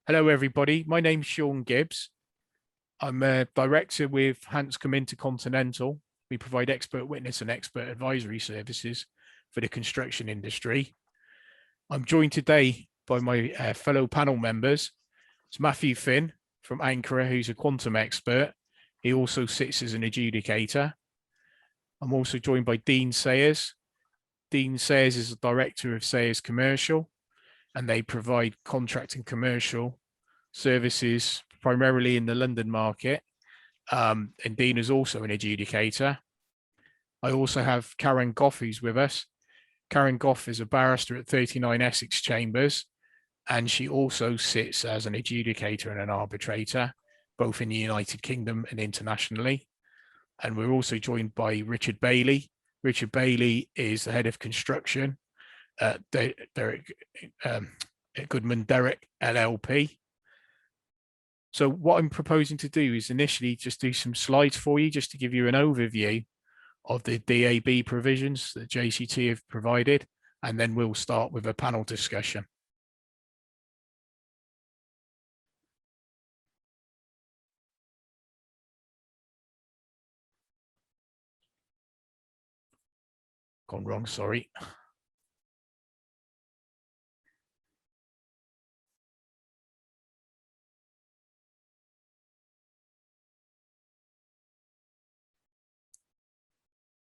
Hello, everybody. My name's Sean Gibbs. I'm a director with Hanscom Intercontinental. We provide expert witness and expert advisory services for the construction industry. I'm joined today by my fellow panel members. It's Matthew Finn from Ankara, who's a quantum expert. He also sits as an adjudicator. I'm also joined by Dean Sayers. Dean Sayers is the director of Sayers Commercial, and they provide contract and commercial services primarily in the London market. And Dean is also an adjudicator. I also have Karen Goff, who's with us. Karen Goff is a barrister at 39 Essex Chambers, and she also sits as an adjudicator and an arbitrator, both in the United Kingdom and internationally. And we're also joined by Richard Bailey. Richard Bailey is the head of construction at Goodman Derrick LLP. So what I'm proposing to do is initially just do some slides for you, just to give you an overview of the DAB provisions that JCT have provided, and then we'll start with a panel discussion. Gone wrong, sorry.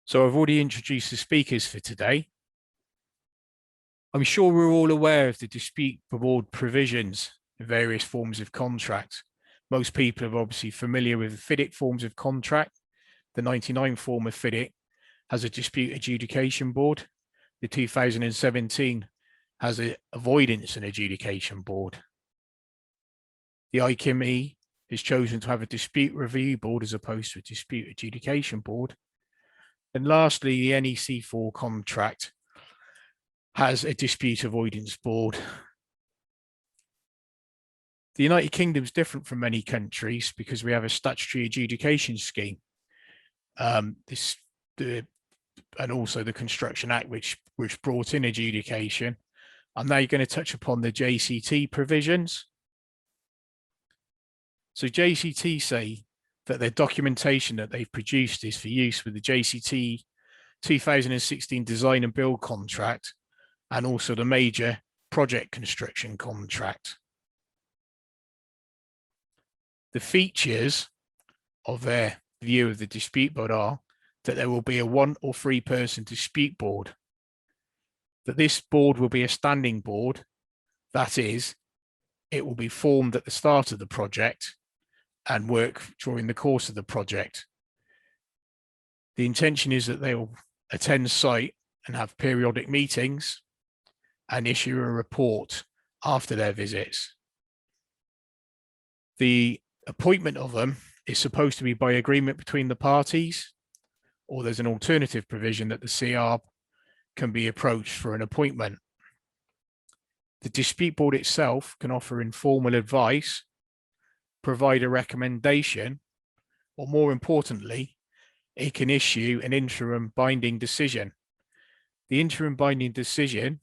So I've already introduced the speakers for today. I'm sure we're all aware of the dispute board provisions in various forms of contract. Most people are obviously familiar with the FIDIC forms of contract. The 99 form of FIDIC has a dispute adjudication board. The 2017 has an avoidance and adjudication board. The ICME has chosen to have a dispute review board as opposed to a dispute adjudication board. And lastly, the NEC4 contract has a dispute avoidance board. The United Kingdom is different from many countries because we have a statutory adjudication scheme. And also the Construction Act, which brought in adjudication. I'm now going to touch upon the JCT provisions. So JCT say that their documentation that they've produced is for use with the JCT 2016 design and build contract, and also the major project construction contract. The features of their view of the dispute board are that there will be a 1 or 3 person dispute board, that this board will be a standing board, that is, it will be formed at the start of the project and work during the course of the project. The intention is that they will attend site and have periodic meetings and issue a report after their visits. The appointment of them is supposed to be by agreement between the parties, or there's an alternative provision that the CR can be approached for an appointment. The dispute board itself can offer informal advice, provide a recommendation, or more importantly, it can issue an interim binding decision. The interim binding decision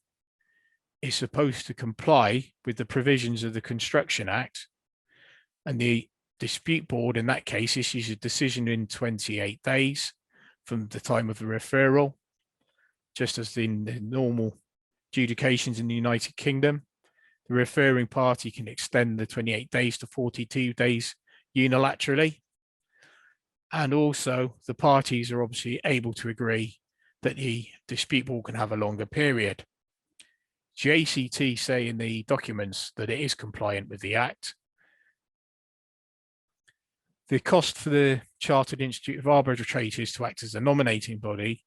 is supposed to comply with the provisions of the Construction Act, and the dispute board in that case issues a decision in 28 days from the time of the referral, just as in the normal adjudications in the United Kingdom. The referring party can extend the 28 days to 42 days unilaterally. And also the parties are obviously able to agree that the dispute board can have a longer period. JCT say in the documents that it is compliant with the Act. The cost for the Chartered Institute of Arbitrators to act as a nominating body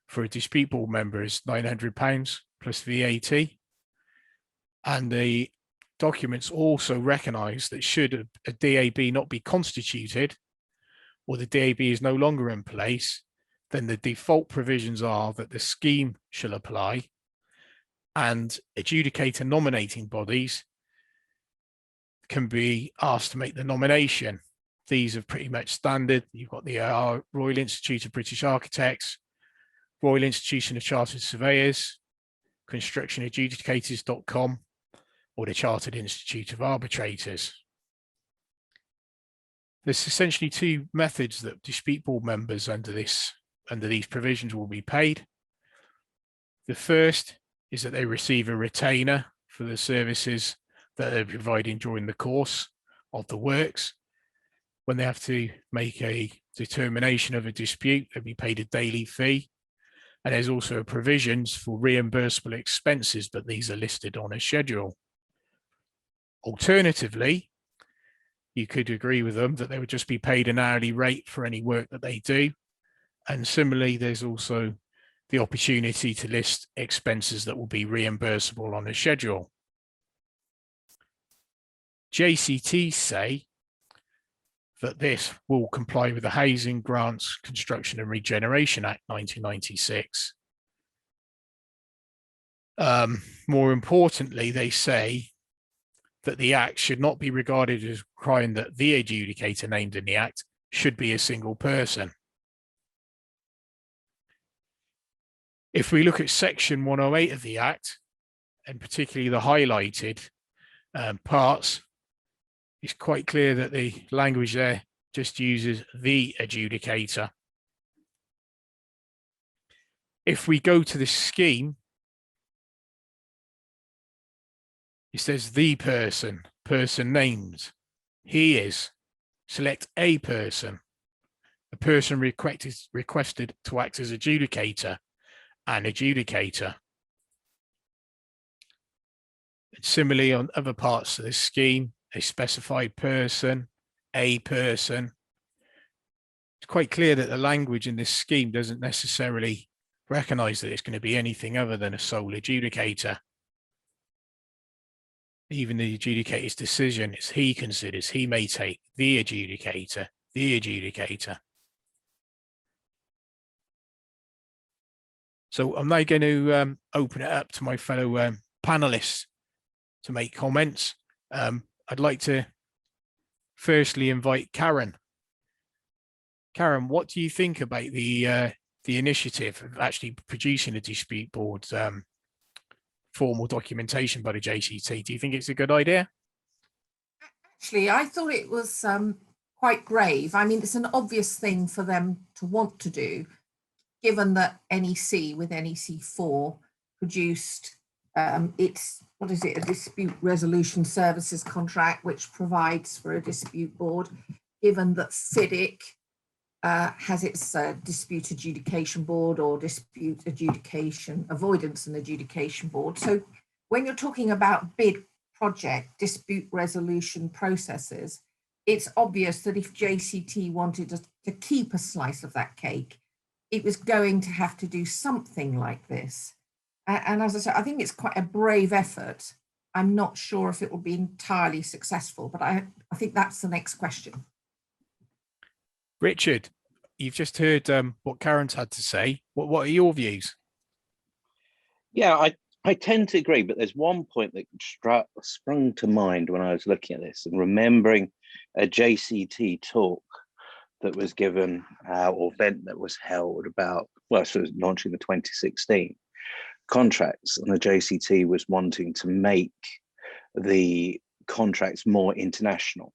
for a dispute board member is £900 plus VAT. And the documents also recognise that should a DAB not be constituted, or the DAB is no longer in place, then the default provisions are that the scheme shall apply, and adjudicator nominating bodies can be asked to make the nomination. These are pretty much standard. You've got the Royal Institute of British Architects, Royal Institution of Chartered Surveyors, constructionadjudicators.com, or the Chartered Institute of Arbitrators. There's essentially two methods that dispute board members under these provisions will be paid. The first is that they receive a retainer for the services that they're providing during the course of the works. When they have to make a determination of a dispute, they'll be paid a daily fee. And there's also provisions for reimbursable expenses, but these are listed on a schedule. Alternatively, you could agree with them that they would just be paid an hourly rate for any work that they do. And similarly, there's also the opportunity to list expenses that will be reimbursable on a schedule. JCT say that this will comply with the Housing Grants, Construction and Regeneration Act 1996. More importantly, they say that the Act should not be regarded as requiring that the adjudicator named in the Act should be a single person. If we look at Section 108 of the Act, and particularly the highlighted parts, it's quite clear that the language there just uses the adjudicator. If we go to the scheme, it says the person, person named, he is, select a person requested to act as adjudicator, an adjudicator. And similarly on other parts of the scheme, a specified person, a person. It's quite clear that the language in this scheme doesn't necessarily recognize that it's going to be anything other than a sole adjudicator. Even the adjudicator's decision is he considers, he may take the adjudicator, the adjudicator. So I'm now going to open it up to my fellow panelists to make comments. I'd like to firstly invite Karen. Karen, what do you think about the initiative of actually producing a dispute board formal documentation by the JCT? Do you think it's a good idea? Actually, I thought it was quite brave. I mean, it's an obvious thing for them to want to do, given that NEC with NEC4 produced its, what is it, a dispute resolution services contract, which provides for a dispute board, given that FIDIC has its dispute adjudication board or dispute adjudication avoidance and adjudication board. So when you're talking about bid project dispute resolution processes, it's obvious that if JCT wanted to keep a slice of that cake, it was going to have to do something like this. And as I said, I think it's quite a brave effort. I'm not sure if it will be entirely successful, but I think that's the next question. Richard, you've just heard what Karen's had to say. What are your views? Yeah, I tend to agree, but there's one point that sprung to mind when I was looking at this and remembering a JCT talk that was given or event that was held about, well, so it was launching the 2016 contracts, and the JCT was wanting to make the contracts more international.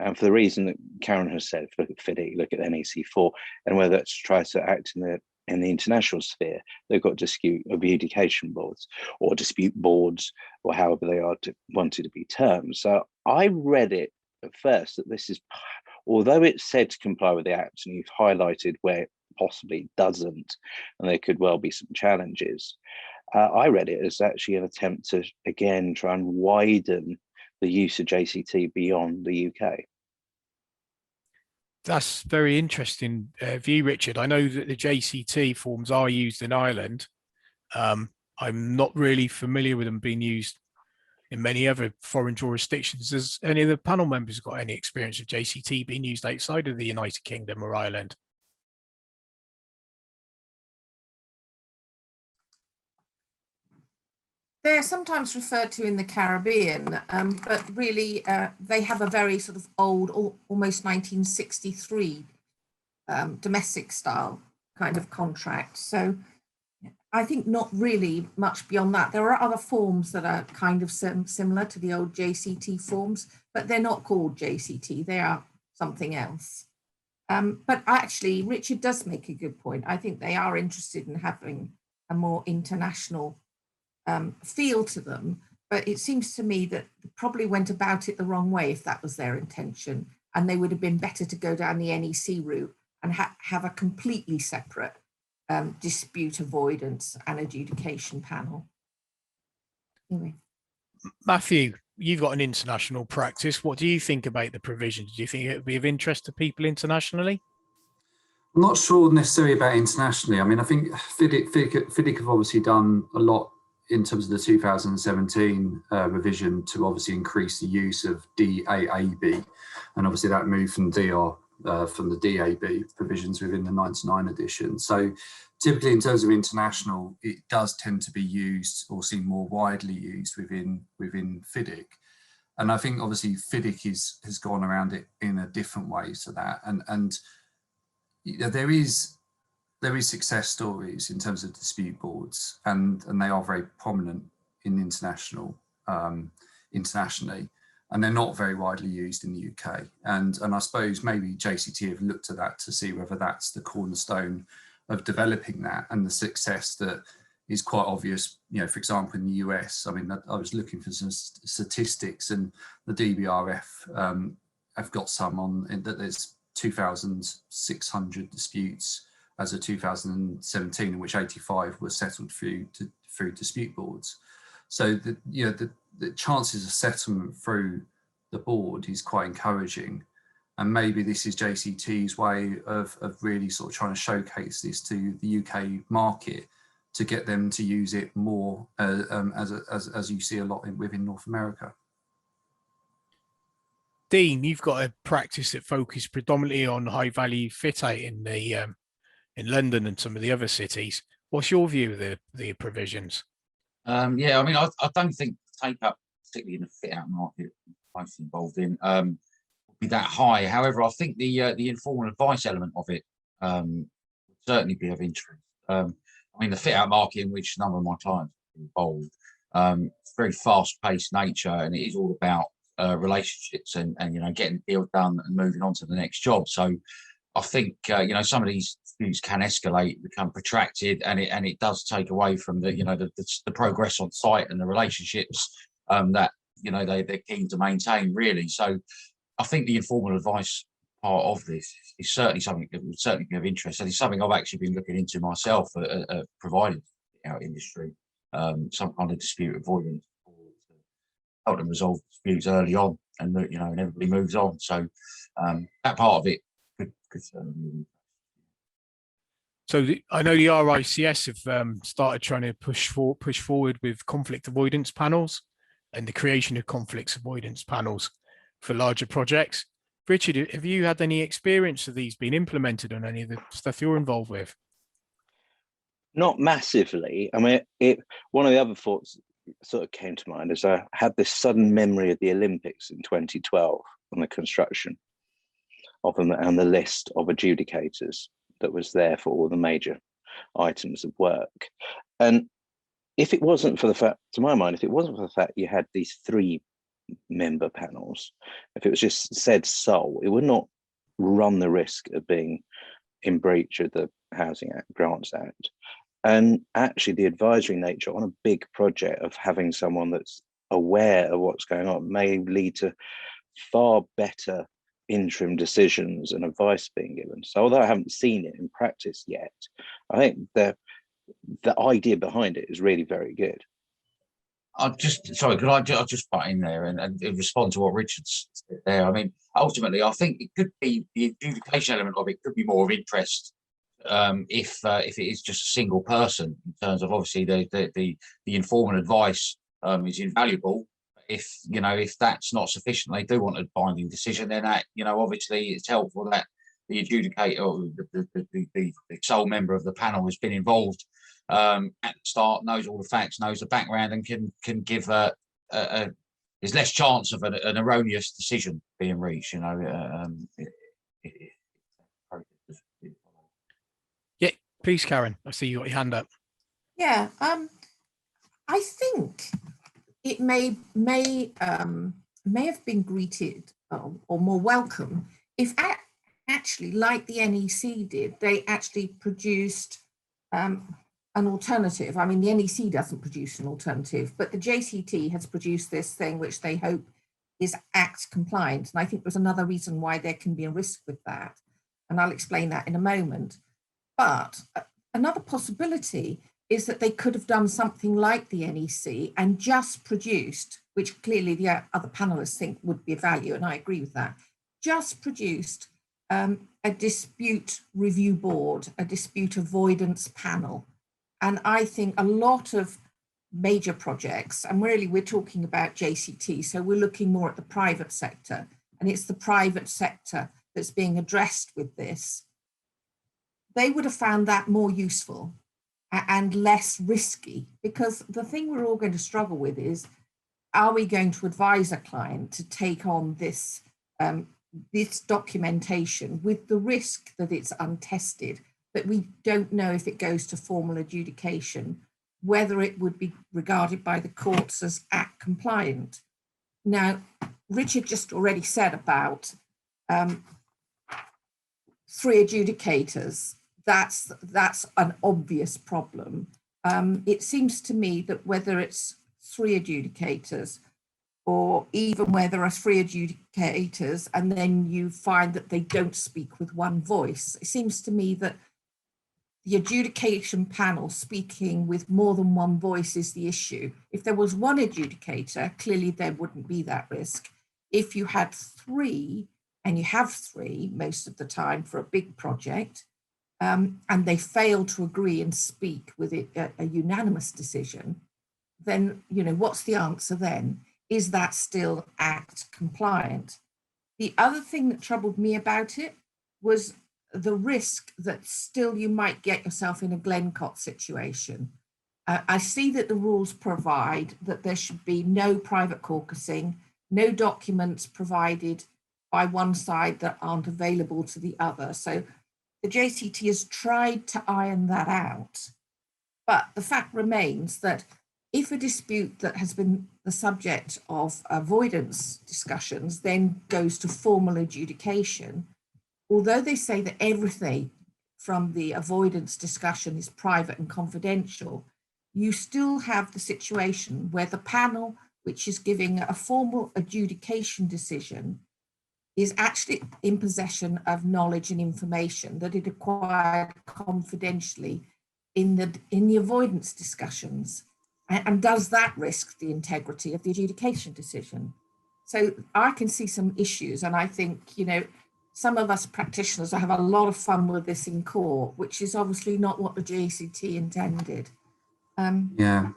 And for the reason that Karen has said, look at FIDIC, look at NEC4, and whether it's to try to act in the international sphere, they've got dispute adjudication boards or dispute boards, or however they are wanted to be termed. So I read it at first that this is, although it's said to comply with the Act, and you've highlighted where it possibly doesn't, and there could well be some challenges, I read it as actually an attempt to, again, try and widen the use of JCT beyond the UK. That's very interesting view, Richard. I know that the JCT forms are used in Ireland. I'm not really familiar with them being used in many other foreign jurisdictions. Has any of the panel members got any experience of JCT being used outside of the United Kingdom or Ireland? They're sometimes referred to in the Caribbean, but really they have a very sort of old, almost 1963 domestic style kind of contract. So I think not really much beyond that. There are other forms that are kind of similar to the old JCT forms, but they're not called JCT. They are something else. But actually, Richard does make a good point. I think they are interested in having a more international feel to them. But it seems to me that they probably went about it the wrong way if that was their intention. And they would have been better to go down the NEC route and have a completely separate dispute avoidance and adjudication panel. Anyway. Matthew, you've got an international practice. What do you think about the provisions? Do you think it would be of interest to people internationally? I'm not sure necessarily about internationally. I mean, I think FIDIC have obviously done a lot in terms of the 2017 revision to obviously increase the use of DAAB, and obviously that moved from DR from the DAB provisions within the 99 edition. So typically in terms of international, it does tend to be used or seem more widely used within FIDIC. And I think obviously FIDIC has gone around it in a different way to that. And you know, there is success stories in terms of dispute boards, and they are very prominent in internationally, and they're not very widely used in the UK. And I suppose maybe JCT have looked at that to see whether that's the cornerstone of developing that, and the success that is quite obvious. You know, for example, in the US, I mean, I was looking for some statistics, and the DBRF have got some on that there's 2,600 disputes as of 2017, in which 85 were settled through dispute boards. So the chances of settlement through the board is quite encouraging, and maybe this is JCT's way of really sort of trying to showcase this to the UK market to get them to use it more as you see a lot within North America. Dean, you've got a practice that focuses predominantly on high value fit out in London and some of the other cities. What's your view of the provisions? Yeah, I mean, I don't think the take up, particularly in the fit out market I'm involved in, would be that high. However, I think the informal advice element of it would certainly be of interest. I mean, the fit out market, in which a number of my clients are involved, it's very fast paced nature, and it is all about relationships and you know, getting the deal done and moving on to the next job. So I think you know, some of these disputes can escalate, become protracted, and it does take away from the, you know, the progress on site and the relationships that, you know, they're keen to maintain, really. So I think the informal advice part of this is certainly something that would certainly be of interest, and it's something I've actually been looking into myself at providing our industry some kind of dispute avoidance to help them resolve disputes early on, and you know, and everybody moves on. So that part of it could certainly be. So I know the RICS have started trying to push forward with conflict avoidance panels and the creation of conflicts avoidance panels for larger projects. Richard, have you had any experience of these being implemented on any of the stuff you're involved with? Not massively. I mean, one of the other thoughts sort of came to mind is I had this sudden memory of the Olympics in 2012 and the construction of them and the list of adjudicators that was there for all the major items of work. And if it wasn't for the fact, to my mind, if it wasn't for the fact you had these 3-member panels, if it was just said so, it would not run the risk of being in breach of the Housing Act, Grants Act. And actually the advisory nature on a big project of having someone that's aware of what's going on may lead to far better interim decisions and advice being given. So although I haven't seen it in practice yet, I think the idea behind it is really very good. I'll just butt in there and respond to what Richard said there. I mean, ultimately, I think it could be the adjudication element of it could be more of interest if it is just a single person, in terms of obviously the informal advice is invaluable. If you know, if that's not sufficient, they do want a binding decision, then that, you know, obviously it's helpful that the adjudicator or the sole member of the panel has been involved at the start, knows all the facts, knows the background, and can give there's less chance of an erroneous decision being reached, you know. Yeah, please, Karen. I see you got your hand up. Yeah, I think it may have been greeted or more welcome if actually, like the NEC did, they actually produced an alternative. I mean, the NEC doesn't produce an alternative, but the JCT has produced this thing which they hope is Act compliant. And I think there's another reason why there can be a risk with that. And I'll explain that in a moment. But another possibility is that they could have done something like the NEC and just produced, which clearly the other panelists think would be of value, and I agree with that, just produced a dispute review board, a dispute avoidance panel. And I think a lot of major projects, and really we're talking about JCT, so we're looking more at the private sector, and it's the private sector that's being addressed with this. They would have found that more useful and less risky, because the thing we're all going to struggle with is, are we going to advise a client to take on this, this documentation with the risk that it's untested, that we don't know if it goes to formal adjudication, whether it would be regarded by the courts as Act compliant. Now, Richard just already said about 3 adjudicators. That's an obvious problem. It seems to me that whether it's 3 adjudicators or even where there are 3 adjudicators and then you find that they don't speak with one voice, it seems to me that the adjudication panel speaking with more than one voice is the issue. If there was 1 adjudicator, clearly there wouldn't be that risk. If you had 3, and you have 3 most of the time for a big project, and they fail to agree and speak with it, a unanimous decision, then, you know, what's the answer then? Is that still Act compliant? The other thing that troubled me about it was the risk that still you might get yourself in a Glencott situation. I see that the rules provide that there should be no private caucusing, no documents provided by one side that aren't available to the other. So the JCT has tried to iron that out. But the fact remains that if a dispute that has been the subject of avoidance discussions then goes to formal adjudication, although they say that everything from the avoidance discussion is private and confidential, you still have the situation where the panel, which is giving a formal adjudication decision, is actually in possession of knowledge and information that it acquired confidentially in the avoidance discussions. And does that risk the integrity of the adjudication decision? So I can see some issues, and I think, you know, some of us practitioners have a lot of fun with this in court, which is obviously not what the JCT intended. Yeah.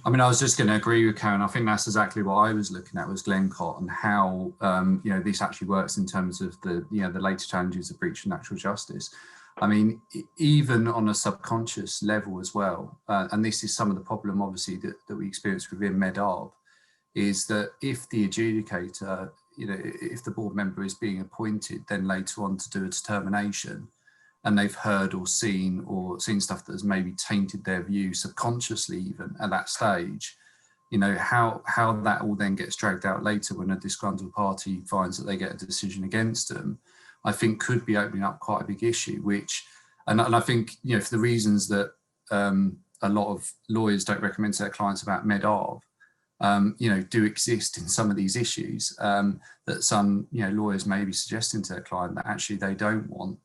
I mean, I was just going to agree with Karen. I think that's exactly what I was looking at, was Glencott and how you know, this actually works in terms of the, you know, the later challenges of breach of natural justice. I mean, even on a subconscious level as well, and this is some of the problem, obviously, that we experience within MedArb, is that if the adjudicator, you know, if the board member is being appointed then later on to do a determination, and they've heard or seen stuff that has maybe tainted their view subconsciously even at that stage, you know, how that all then gets dragged out later when a disgruntled party finds that they get a decision against them, I think could be opening up quite a big issue, which, and I think, you know, for the reasons that a lot of lawyers don't recommend to their clients about MedArb, you know, do exist in some of these issues, that some, you know, lawyers may be suggesting to their client that actually they don't want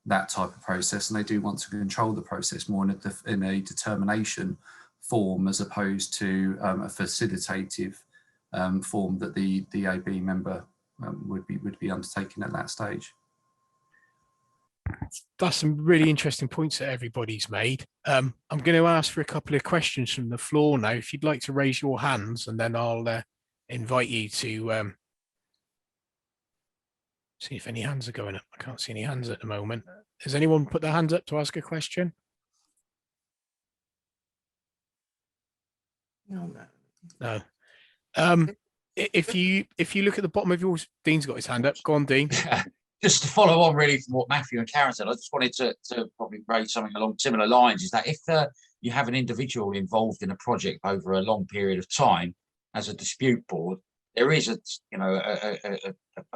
that type of process, and they do want to control the process more in a determination form as opposed to a facilitative form that the AB member would be undertaking at that stage. That's some really interesting points that everybody's made. I'm going to ask for a couple of questions from the floor now. If you'd like to raise your hands, and then I'll invite you to see if any hands are going up. I can't see any hands at the moment. Has anyone put their hands up to ask a question? No. If you look at the bottom of yours, Dean's got his hand up. Go on, Dean. just to follow on really from what Matthew and Karen said, I just wanted to probably raise something along similar lines, is that if you have an individual involved in a project over a long period of time as a dispute board, there is a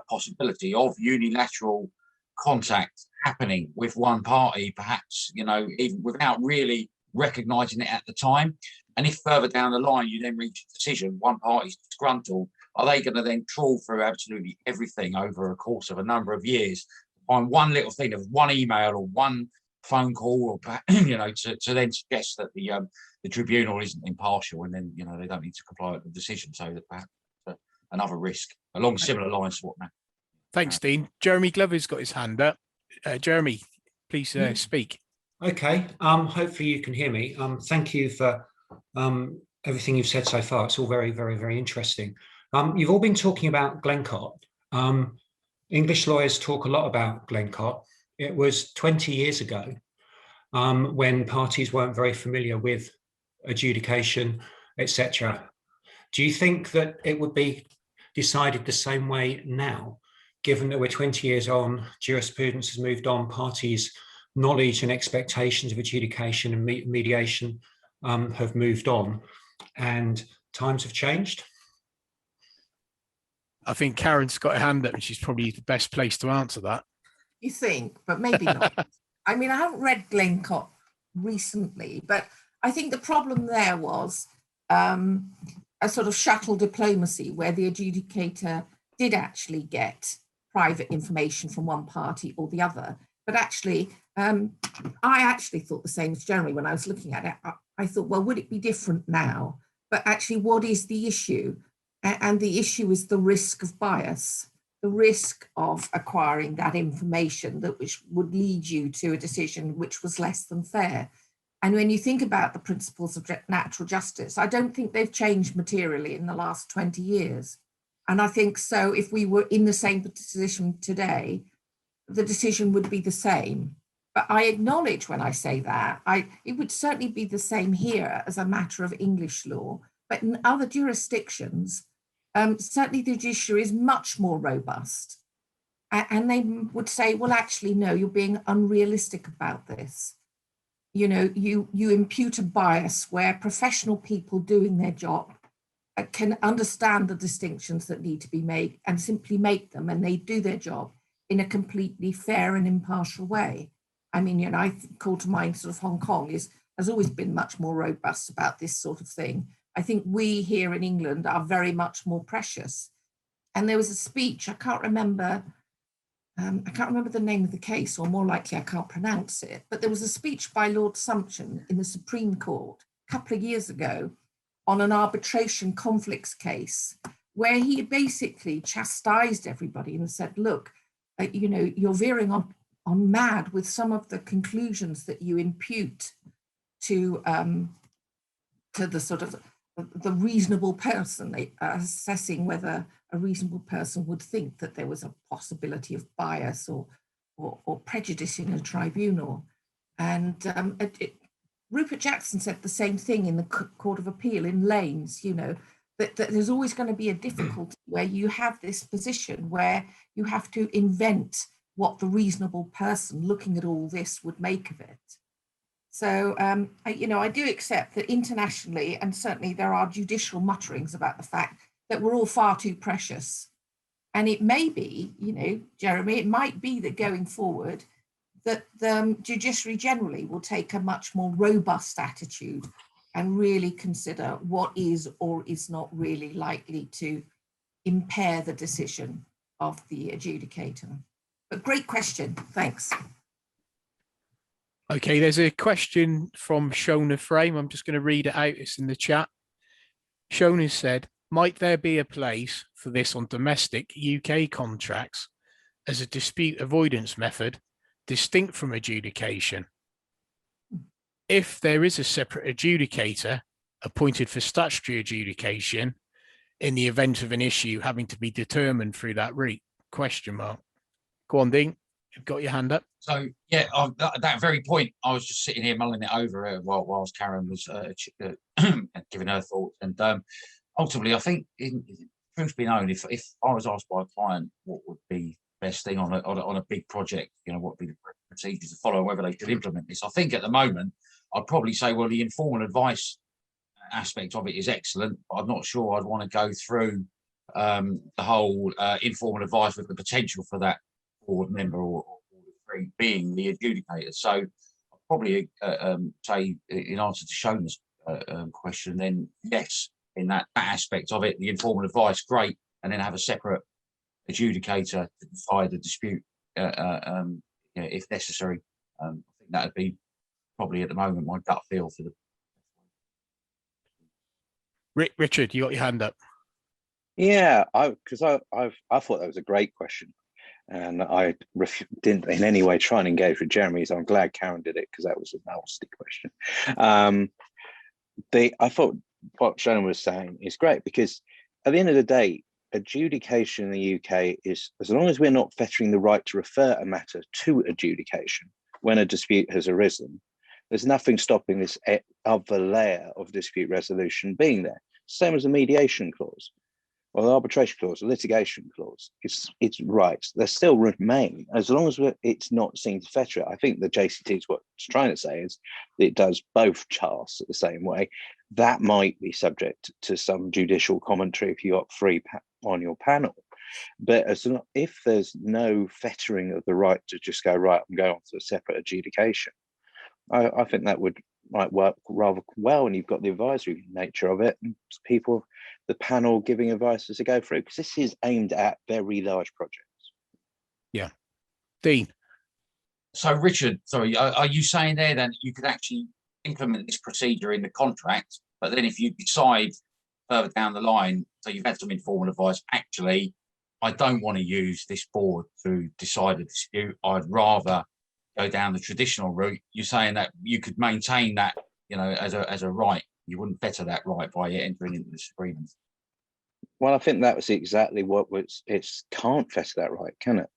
possibility of unilateral contact happening with one party, perhaps, even without really recognizing it at the time. And if further down the line you then reach a decision, one party's disgruntled, are they going to then trawl through absolutely everything over a course of a number of years to find one little thing of one email or one phone call, or to then suggest that the tribunal isn't impartial, and then they don't need to comply with the decision? So that perhaps another risk along similar lines to what Matt. Thanks, Dean. Jeremy Glover's got his hand up. Jeremy, please speak. Okay. Hopefully you can hear me. Thank you for everything you've said so far. It's all very, very, very interesting. You've all been talking about Glencott. English lawyers talk a lot about Glencott. It was 20 years ago when parties weren't very familiar with adjudication, etc. Do you think that it would be decided the same way now, given that we're 20 years on, jurisprudence has moved on, parties' knowledge and expectations of adjudication and mediation have moved on, and times have changed? I think Karen's got her hand up and she's probably the best place to answer that. You think, but maybe not. I mean, I haven't read Glencott recently, but I think the problem there was a sort of shuttle diplomacy where the adjudicator did actually get private information from one party or the other. But actually, I actually thought the same as Jeremy when I was looking at it. I thought, well, would it be different now? But actually, what is the issue? And the issue is the risk of bias, the risk of acquiring that information which would lead you to a decision which was less than fair. And when you think about the principles of natural justice, I don't think they've changed materially in the last 20 years. And I think so if we were in the same position today, the decision would be the same. But I acknowledge when I say that, it would certainly be the same here as a matter of English law. But in other jurisdictions, certainly the judiciary is much more robust. And they would say, well, actually, no, you're being unrealistic about this. You impute a bias where professional people doing their job can understand the distinctions that need to be made and simply make them, and they do their job in a completely fair and impartial way. I mean, I call to mind sort of Hong Kong has always been much more robust about this sort of thing. I think we here in England are very much more precious. And there was a speech, I can't remember the name of the case, or more likely I can't pronounce it, but there was a speech by Lord Sumption in the Supreme Court a couple of years ago on an arbitration conflicts case, where he basically chastised everybody and said, look, you're veering on mad with some of the conclusions that you impute to the sort of the reasonable person, assessing whether a reasonable person would think that there was a possibility of bias or prejudice in a tribunal. And Rupert Jackson said the same thing in the Court of Appeal in Lanes, that there's always going to be a difficulty where you have this position where you have to invent what the reasonable person looking at all this would make of it. So, I do accept that internationally, and certainly there are judicial mutterings about the fact that we're all far too precious. And it may be, Jeremy, it might be that going forward, that the judiciary generally will take a much more robust attitude and really consider what is or is not really likely to impair the decision of the adjudicator. But great question, thanks. Okay, there's a question from Shona Frame. I'm just going to read it out. It's in the chat. Shona said, might there be a place for this on domestic UK contracts as a dispute avoidance method distinct from adjudication? If there is a separate adjudicator appointed for statutory adjudication in the event of an issue having to be determined through that route? Question mark. Go on, Dean. You've got your hand up. So yeah, that very point, I was just sitting here mulling it over whilst Karen was giving her thoughts. And ultimately, I think, truth be known, if I was asked by a client what would be best thing on a big project, you know, what would be the procedures to follow, whether they should implement this. I think at the moment, I'd probably say, well, the informal advice aspect of it is excellent, but I'm not sure I'd want to go through the whole informal advice with the potential for that board member or three being the adjudicator. So I'd probably say, in answer to Shona's question, then yes, in that aspect of it, the informal advice, great, and then have a separate adjudicator to decide the dispute, you know, if necessary. I think that would be probably at the moment my gut feel for the. Richard, you got your hand up. Yeah, because I thought that was a great question, and I didn't in any way try and engage with Jeremy. So I'm glad Karen did it, because that was a nasty question. I thought what Shona was saying is great, because at the end of the day, adjudication in the UK is, as long as we're not fettering the right to refer a matter to adjudication when a dispute has arisen, there's nothing stopping this other layer of dispute resolution being there. Same as a mediation clause, or the arbitration clause, a litigation clause. It's right. They still remain, as long as it's not seen to fetter it. I think the JCT is what it's trying to say is that it does both tasks the same way. That might be subject to some judicial commentary if you got three on your panel. But if there's no fettering of the right to just go, right, I'm going on to a separate adjudication, I think that might work rather well, and you've got the advisory nature of it, and people, the panel giving advice as they go through, because this is aimed at very large projects. Yeah. Dean. So Richard, sorry, are you saying there then you could actually implement this procedure in the contract, but then if you decide further down the line, so you've had some informal advice, actually, I don't want to use this board to decide a dispute, I'd rather go down the traditional route, you're saying that you could maintain that, you know, as a right, you wouldn't fetter that right by entering into this agreement? Well, I think that was exactly what it can't fetter that right, can it?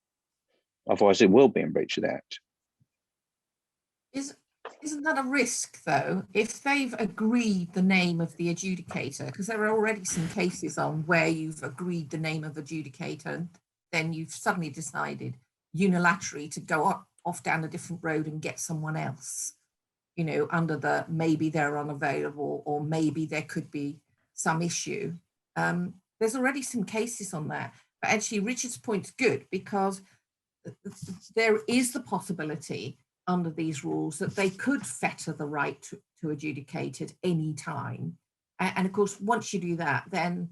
Otherwise it will be in breach of the Act. Isn't that a risk, though, if they've agreed the name of the adjudicator? Because there are already some cases on where you've agreed the name of adjudicator, then you've suddenly decided unilaterally to go off down a different road and get someone else, you know, under the maybe they're unavailable, or maybe there could be some issue. There's already some cases on that. But actually, Richard's point's good, because there is the possibility under these rules that they could fetter the right to adjudicate at any time. And of course, once you do that, then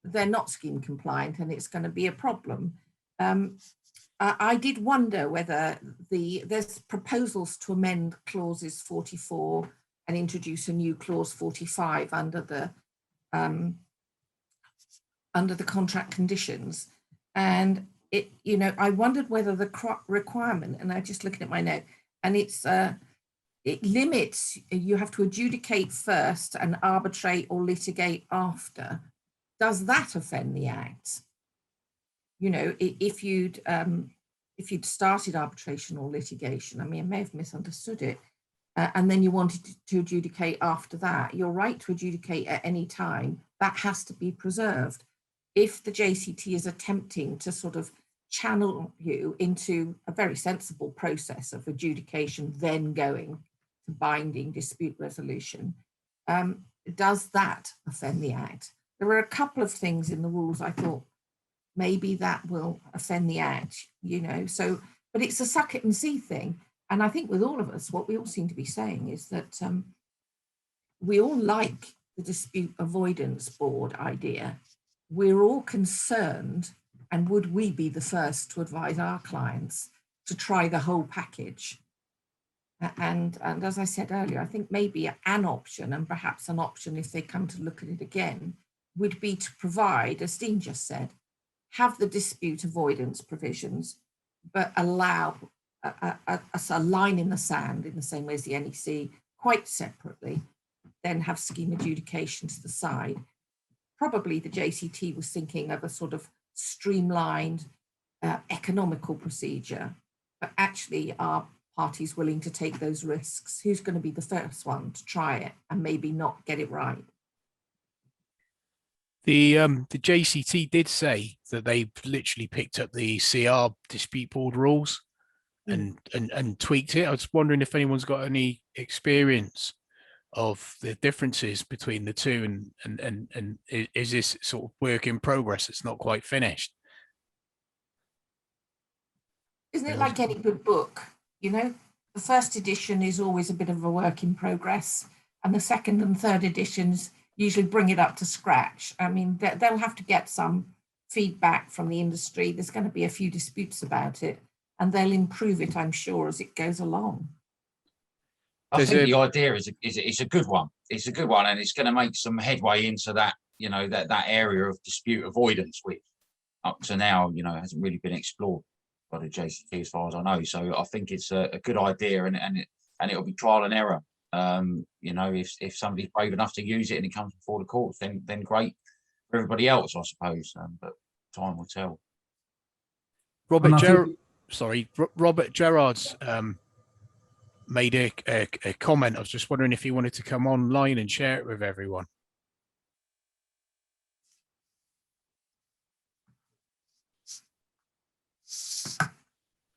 they're not scheme compliant, and it's going to be a problem. I did wonder whether there's proposals to amend clauses 44 and introduce a new clause 45 under the contract conditions. And it, you know, I wondered whether the requirement, and I'm just looking at my note, and it limits, you have to adjudicate first and arbitrate or litigate after. Does that offend the Act? You know, if you'd started arbitration or litigation, I mean, I may have misunderstood it, and then you wanted to adjudicate after that, your right to adjudicate at any time, that has to be preserved. If the JCT is attempting to sort of channel you into a very sensible process of adjudication, then going to binding dispute resolution, does that offend the Act? There were a couple of things in the rules I thought maybe that will offend the Act, you know, so, but it's a suck it and see thing. And I think with all of us, what we all seem to be saying is that we all like the dispute avoidance board idea. We're all concerned, and would we be the first to advise our clients to try the whole package? And as I said earlier, I think maybe an option, and perhaps an option if they come to look at it again, would be to provide, as Dean just said, have the dispute avoidance provisions, but allow a line in the sand in the same way as the NEC, quite separately, then have scheme adjudication to the side. Probably the JCT was thinking of a sort of streamlined economical procedure, but actually are parties willing to take those risks? Who's going to be the first one to try it and maybe not get it right? The JCT did say that they literally picked up the CR dispute board rules and tweaked it. I was wondering if anyone's got any experience of the differences between the two, and is this sort of work in progress? It's not quite finished. Isn't it like any good book? You know, the first edition is always a bit of a work in progress, and the second and third editions usually bring it up to scratch. I mean, they'll have to get some feedback from the industry. There's going to be a few disputes about it, and they'll improve it, I'm sure, as it goes along. I think the idea is a good one. It's a good one, and it's going to make some headway into that, you know, that area of dispute avoidance, which up to now, you know, hasn't really been explored by the JCT as far as I know. So I think it's a good idea, and it'll be trial and error. You know, if somebody's brave enough to use it and it comes before the courts, then great for everybody else, I suppose. But time will tell. Robert Gerard's made a comment. I was just wondering if he wanted to come online and share it with everyone.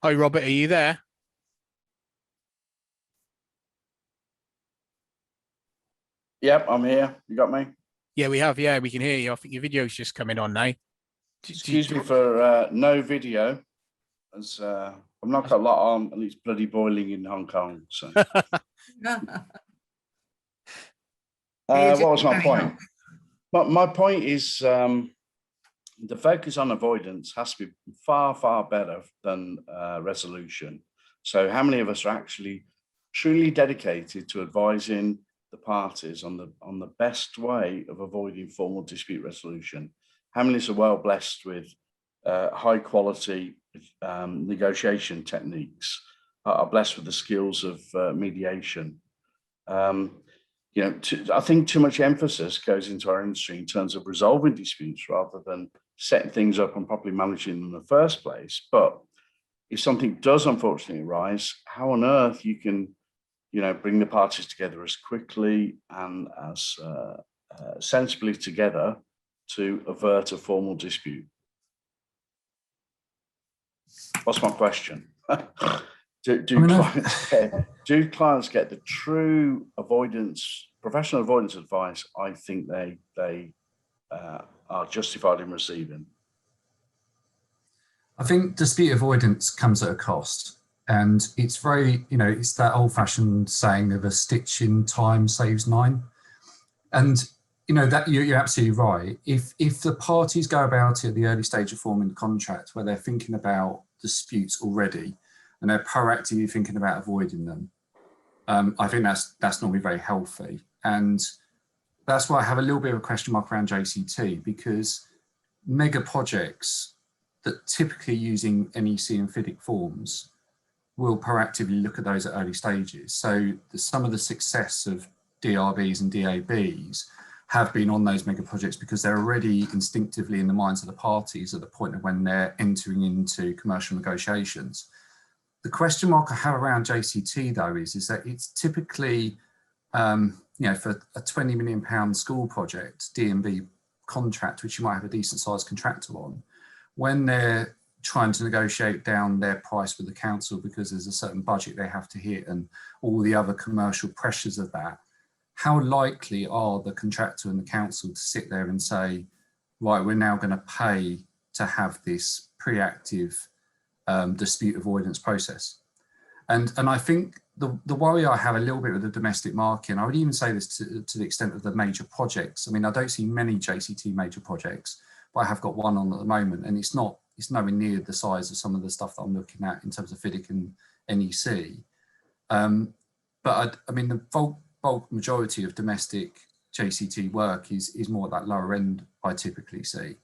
Hi, Robert, are you there? Yep, I'm here. You got me? Yeah, we have. Yeah, we can hear you. I think your video's just coming on now. Excuse me for no video, as I've not got a lot on, and it's bloody boiling in Hong Kong. So, what was my point? My point is the focus on avoidance has to be far, far better than resolution. So, how many of us are actually truly dedicated to advising the parties on the best way of avoiding formal dispute resolution? How many are well blessed with high quality negotiation techniques, are blessed with the skills of mediation? You know, I think too much emphasis goes into our industry in terms of resolving disputes rather than setting things up and properly managing them in the first place. But if something does unfortunately arise, how on earth you can, you know, bring the parties together as quickly and as sensibly together to avert a formal dispute? What's my question? Do clients get the true avoidance, professional avoidance advice I think they are justified in receiving? I think dispute avoidance comes at a cost. And it's very, you know, it's that old-fashioned saying of a stitch in time saves 9. And, you know, that you're absolutely right. If the parties go about it at the early stage of forming the contract, where they're thinking about disputes already and they're proactively thinking about avoiding them, I think that's normally very healthy. And that's why I have a little bit of a question mark around JCT, because mega projects that typically using NEC and FIDIC forms will proactively look at those at early stages. So some of the success of DRBs and DABs have been on those mega projects because they're already instinctively in the minds of the parties at the point of when they're entering into commercial negotiations. The question mark I have around JCT though is that it's typically, you know, for a £20 million school project, D&B contract, which you might have a decent sized contractor on, when they're trying to negotiate down their price with the council because there's a certain budget they have to hit and all the other commercial pressures of that, how likely are the contractor and the council to sit there and say, right, we're now going to pay to have this preactive dispute avoidance process? And I think the worry I have a little bit with the domestic market, and I would even say this to the extent of the major projects. I mean, I don't see many JCT major projects, but I have got one on at the moment, and it's nowhere near the size of some of the stuff that I'm looking at in terms of FIDIC and NEC. But I mean, the bulk majority of domestic JCT work is more at that lower end, I typically see.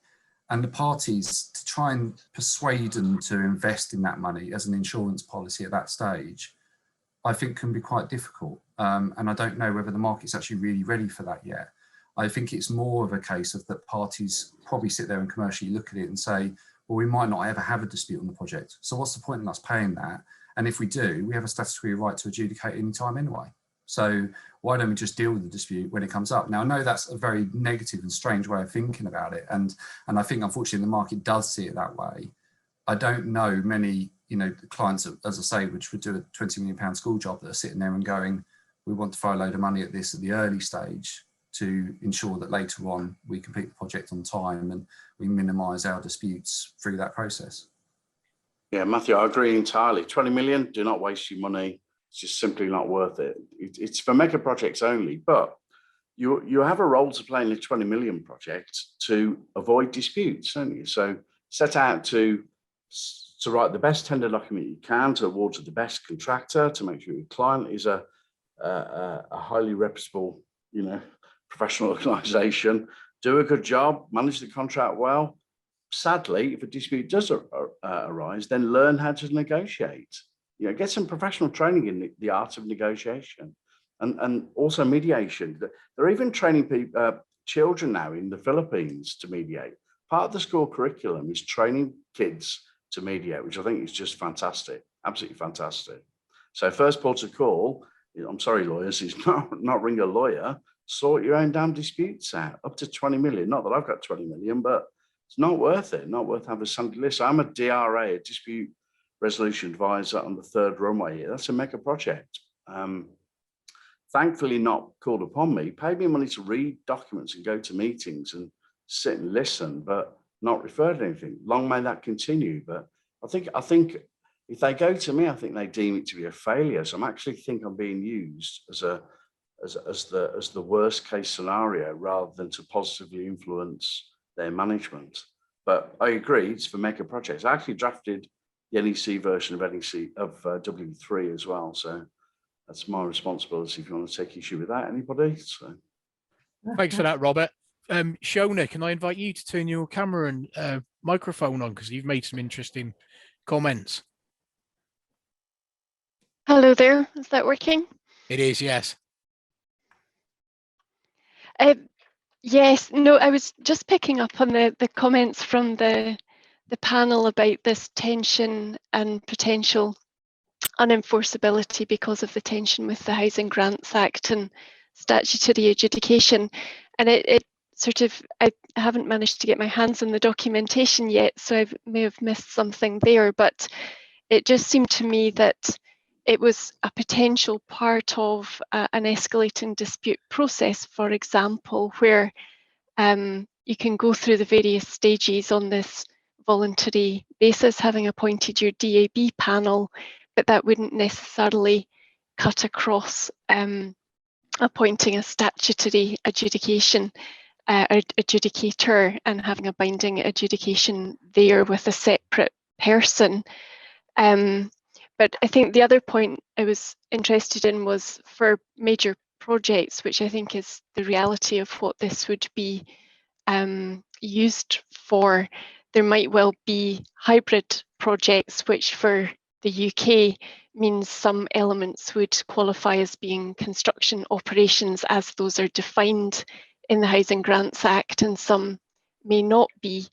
And the parties, to try and persuade them to invest in that money as an insurance policy at that stage, I think can be quite difficult. And I don't know whether the market's actually really ready for that yet. I think it's more of a case of that parties probably sit there and commercially look at it and say, well, we might not ever have a dispute on the project. So what's the point in us paying that? And if we do, we have a statutory right to adjudicate any time anyway. So why don't we just deal with the dispute when it comes up? Now, I know that's a very negative and strange way of thinking about it. And I think, unfortunately, the market does see it that way. I don't know many, clients, as I say, which would do a £20 million school job that are sitting there and going, we want to throw a load of money at this at the early stage to ensure that later on we complete the project on time and we minimise our disputes through that process. Yeah, Matthew, I agree entirely. 20 million, do not waste your money. It's just simply not worth it. It's for mega projects only, but you have a role to play in the 20 million project to avoid disputes, don't you? So set out to write the best tender document you can, to award to the best contractor, to make sure your client is a highly reputable, professional organisation. Do a good job, manage the contract well. Sadly, if a dispute does arise, then learn how to negotiate. Get some professional training in the art of negotiation, and also mediation. They're even training children now in the Philippines to mediate. Part of the school curriculum is training kids to mediate, which I think is just fantastic, absolutely fantastic. So first port of call, I'm sorry, lawyers, is not ring a lawyer, sort your own damn disputes out, up to 20 million. Not that I've got 20 million, but it's not worth it, not worth having a Sunday list. I'm a DRA, a dispute resolution advisor on the third runway here. That's a mega project. Thankfully not called upon me. Paid me money to read documents and go to meetings and sit and listen, but not referred to anything. Long may that continue. But I think if they go to me, I think they deem it to be a failure. So I actually think I'm being used as the worst case scenario rather than to positively influence their management. But I agree, it's for mega projects. I actually drafted the NEC version of W3 as well. So that's my responsibility if you want to take issue with that, anybody. So thanks for that, Robert. Shona, can I invite you to turn your camera and microphone on, because you've made some interesting comments. Hello there, is that working? It is, yes. Yes, no, I was just picking up on the comments from the panel about this tension and potential unenforceability because of the tension with the Housing Grants Act and statutory adjudication. And it sort of, I haven't managed to get my hands on the documentation yet, so I may have missed something there, but it just seemed to me that it was a potential part of an escalating dispute process, for example, where you can go through the various stages on this voluntary basis, having appointed your DAB panel, but that wouldn't necessarily cut across appointing a statutory adjudicator and having a binding adjudication there with a separate person. But I think the other point I was interested in was for major projects, which I think is the reality of what this would be used for. There might well be hybrid projects, which for the UK means some elements would qualify as being construction operations as those are defined in the Housing Grants Act, and some may not be,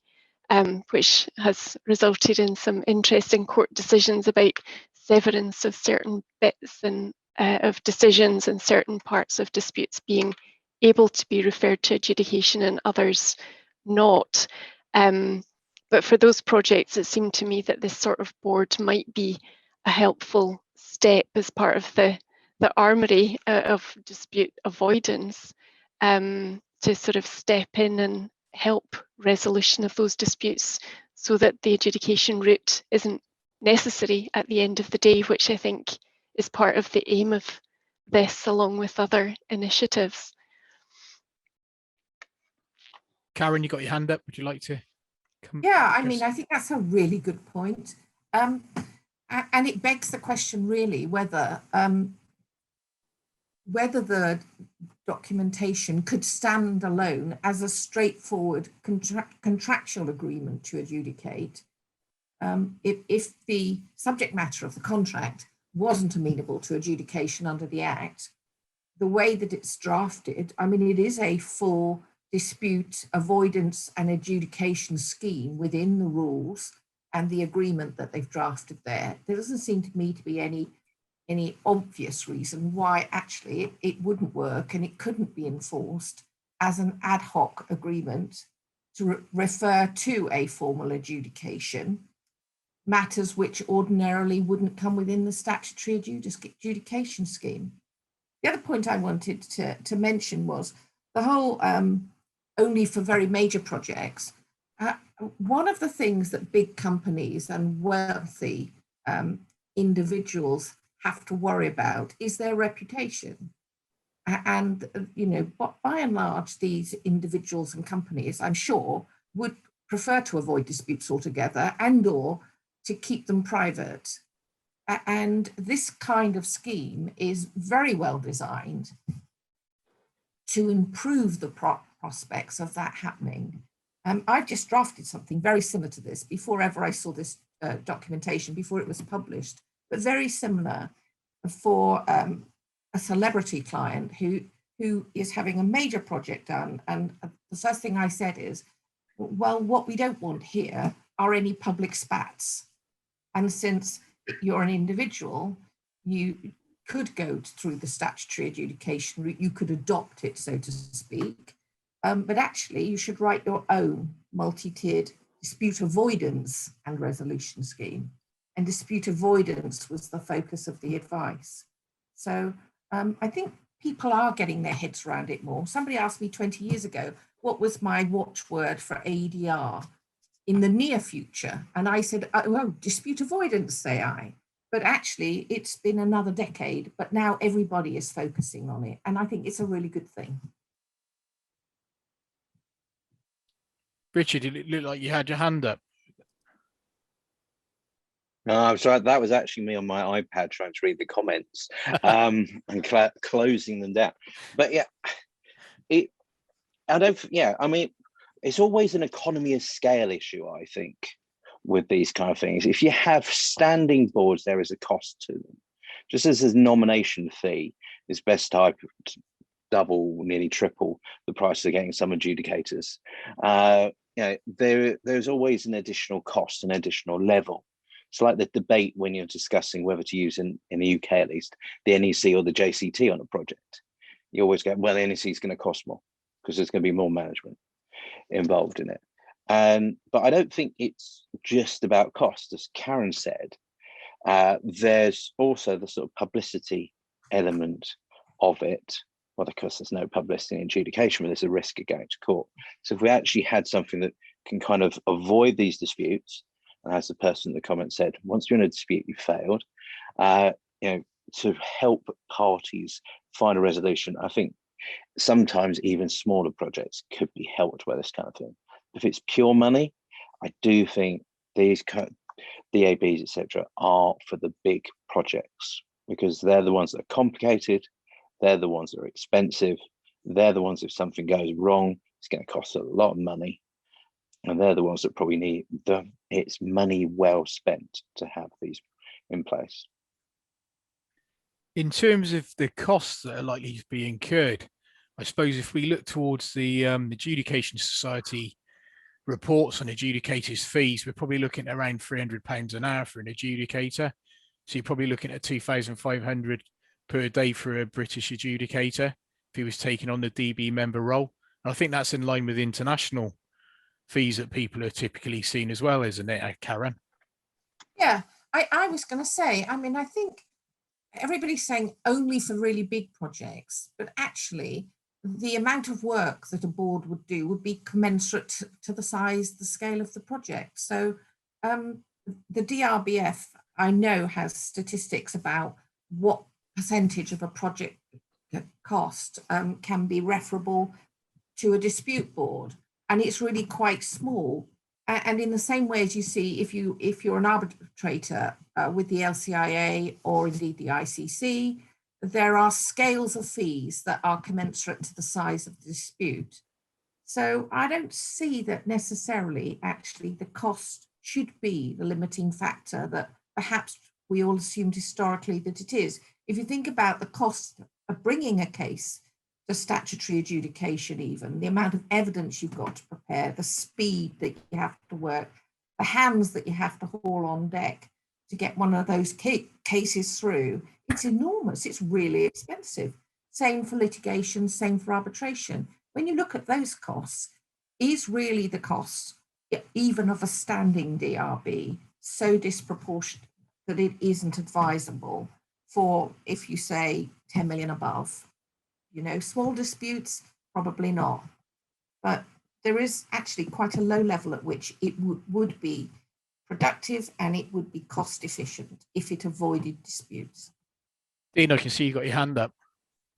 which has resulted in some interesting court decisions about severance of certain bits and of decisions and certain parts of disputes being able to be referred to adjudication and others not. But for those projects, it seemed to me that this sort of board might be a helpful step as part of the armoury of dispute avoidance to sort of step in and help resolution of those disputes so that the adjudication route isn't necessary at the end of the day, which I think is part of the aim of this, along with other initiatives. Karen, you got your hand up. Would you like to come? Yeah, I mean, I think that's a really good point. And it begs the question really whether the documentation could stand alone as a straightforward contractual agreement to adjudicate. If the subject matter of the contract wasn't amenable to adjudication under the Act, the way that it's drafted, I mean, it is a full dispute avoidance and adjudication scheme within the rules and the agreement that they've drafted there. There doesn't seem to me to be any any obvious reason why actually it wouldn't work and it couldn't be enforced as an ad hoc agreement to refer to a formal adjudication, matters which ordinarily wouldn't come within the statutory adjudication scheme. The other point I wanted to mention was the whole only for very major projects. One of the things that big companies and wealthy individuals have to worry about is their reputation. And, you know, by and large, these individuals and companies, I'm sure, would prefer to avoid disputes altogether and or to keep them private. And this kind of scheme is very well designed to improve the prospects of that happening. I've just drafted something very similar to this before ever I saw this documentation, before it was published, but very similar for a celebrity client who is having a major project done. And the first thing I said is, well, what we don't want here are any public spats. And since you're an individual, you could go through the statutory adjudication route, you could adopt it, so to speak. But actually, you should write your own multi-tiered dispute avoidance and resolution scheme. And dispute avoidance was the focus of the advice. So I think people are getting their heads around it more. Somebody asked me 20 years ago, what was my watchword for ADR in the near future? And I said, oh, dispute avoidance, say I. But actually, it's been another decade, but now everybody is focusing on it. And I think it's a really good thing. Richard, it looked like you had your hand up. No, I'm sorry. That was actually me on my iPad trying to read the comments and closing them down. But yeah, I mean, it's always an economy of scale issue, I think, with these kind of things. If you have standing boards, there is a cost to them. Just as a nomination fee is best type double, nearly triple the price of getting some adjudicators. You know, there's always an additional cost, an additional level. It's like the debate when you're discussing whether to use, in the UK at least, the NEC or the JCT on a project. You always go, well, NEC is going to cost more because there's going to be more management involved in it. But I don't think it's just about cost. As Karen said, there's also the sort of publicity element of it. Well, of course, there's no publicity in adjudication, but there's a risk of going to court. So if we actually had something that can kind of avoid these disputes, and as the person in the comment said, once you're in a dispute, you failed, you know, to help parties find a resolution, I think sometimes even smaller projects could be helped by this kind of thing. If it's pure money, I do think these DABs, etc., are for the big projects because they're the ones that are complicated. They're the ones that are expensive. They're the ones, if something goes wrong, it's going to cost a lot of money. And they're the ones that probably need it's money well spent to have these in place. In terms of the costs that are likely to be incurred, I suppose if we look towards the Adjudication Society reports on adjudicators' fees, we're probably looking at around £300 an hour for an adjudicator. So you're probably looking at 2,500 per day for a British adjudicator if he was taking on the DB member role. And I think that's in line with international fees that people are typically seen as well, isn't it, Karen? Yeah, I was going to say, I mean, I think everybody's saying only for really big projects, but actually the amount of work that a board would do would be commensurate to the size, the scale of the project. So the DRBF, I know, has statistics about what percentage of a project cost can be referable to a dispute board, and it's really quite small. And in the same way as you see, if you're an arbitrator with the LCIA or indeed the ICC, there are scales of fees that are commensurate to the size of the dispute. So I don't see that necessarily actually the cost should be the limiting factor that perhaps we all assumed historically that it is. If you think about the cost of bringing a case to statutory adjudication, even the amount of evidence you've got to prepare, the speed that you have to work, the hands that you have to haul on deck, to get one of those cases through, it's enormous. It's really expensive. Same for litigation, same for arbitration. When you look at those costs, is really the cost, even of a standing DRB, so disproportionate that it isn't advisable for, if you say 10 million above? You know, small disputes, probably not. But there is actually quite a low level at which it would be productive and it would be cost efficient if it avoided disputes. Dean, I can see you got your hand up.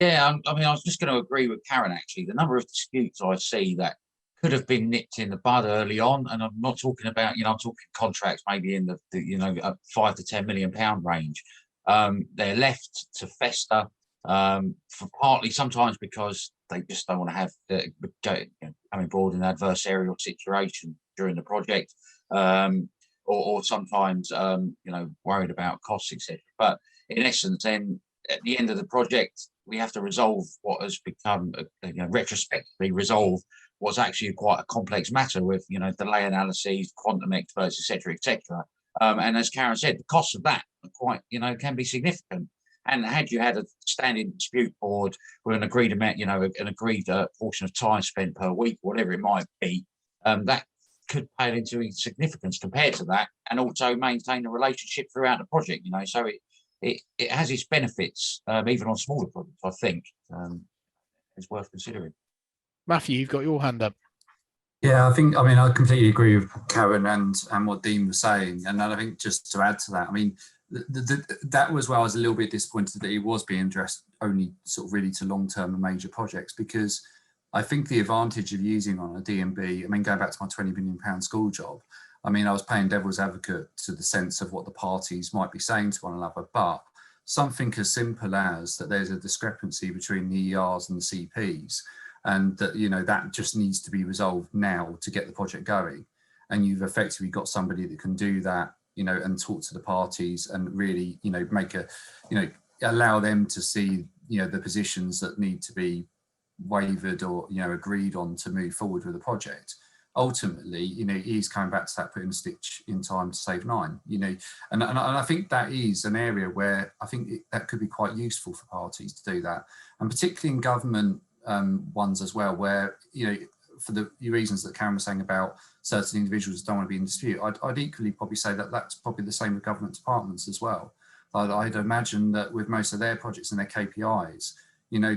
Yeah, I mean, I was just going to agree with Karen, actually. The number of disputes I see that could have been nipped in the bud early on, and I'm not talking about, I'm talking contracts maybe in the £5 to £10 million range. They're left to fester, for partly sometimes because they just don't want to have coming abroad in an adversarial situation during the project, or sometimes worried about costs, etc. But in essence, then at the end of the project, we have to resolve what has become retrospectively resolve what's actually quite a complex matter with delay analyses, quantum experts, etc., etc. And as Karen said, the costs of that are quite can be significant. And had you had a standing dispute board with an agreed amount, an agreed portion of time spent per week, whatever it might be, that could pale into significance compared to that, and also maintain the relationship throughout the project. So it has its benefits, even on smaller projects. I think it's worth considering. Matthew, you've got your hand up. Yeah, I completely agree with Karen and what Dean was saying. And I think just to add to that, that was where I was a little bit disappointed that it was being addressed only sort of really to long-term and major projects, because I think the advantage of using on a DMB, going back to my £20 million school job, I was playing devil's advocate to the sense of what the parties might be saying to one another, but something as simple as that there's a discrepancy between the ERs and the CPs, and that that just needs to be resolved now to get the project going, and you've effectively got somebody that can do that, and talk to the parties and really make a allow them to see the positions that need to be wavered or agreed on to move forward with the project. Ultimately, he's coming back to that putting a stitch in time to save 9, and I think that is an area where I think that could be quite useful for parties to do that, and particularly in government ones as well, where for the reasons that Karen was saying about certain individuals don't want to be in dispute, I'd equally probably say that that's probably the same with government departments as well. I'd imagine that with most of their projects and their KPIs,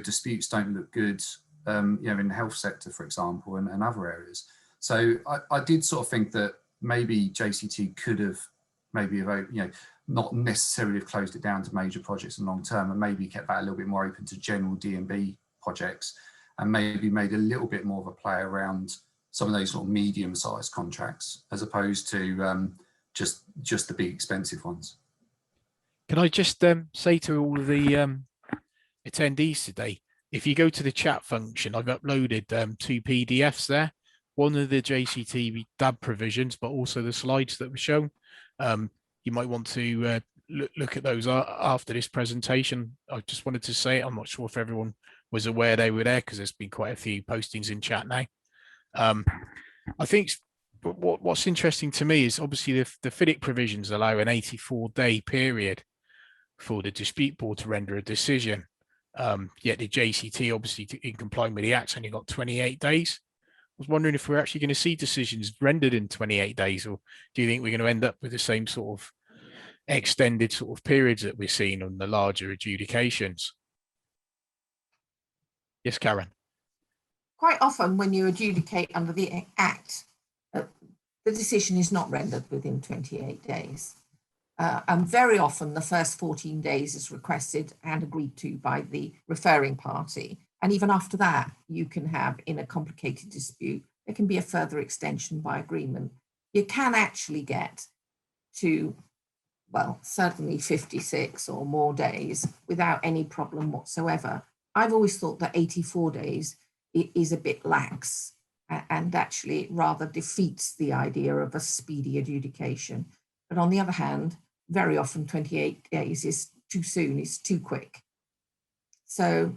disputes don't look good, in the health sector, for example, and other areas. So I did sort of think that maybe JCT could have not necessarily have closed it down to major projects and long term, and maybe kept that a little bit more open to general DMB projects, and maybe made a little bit more of a play around some of those sort of medium-sized contracts, as opposed to just the big expensive ones. Can I just say to all of the attendees today, if you go to the chat function, I've uploaded 2 PDFs there, one of the JCT DAB provisions, but also the slides that were shown. You might want to look at those after this presentation. I just wanted to say, I'm not sure if everyone was aware they were there, because there's been quite a few postings in chat now. I think what's interesting to me is obviously the FIDIC provisions allow an 84-day period for the dispute board to render a decision. Yet the JCT, obviously in complying with the Act, only got 28 days. I was wondering if we're actually going to see decisions rendered in 28 days, or do you think we're going to end up with the same sort of extended sort of periods that we're seeing on the larger adjudications? Yes, Karen. Quite often when you adjudicate under the Act, the decision is not rendered within 28 days. And very often the first 14 days is requested and agreed to by the referring party. And even after that, you can have, in a complicated dispute, there can be a further extension by agreement. You can actually get to, well, certainly 56 or more days without any problem whatsoever. I've always thought that 84 days is a bit lax, and actually it rather defeats the idea of a speedy adjudication. But on the other hand, very often 28 days is too soon, it's too quick. So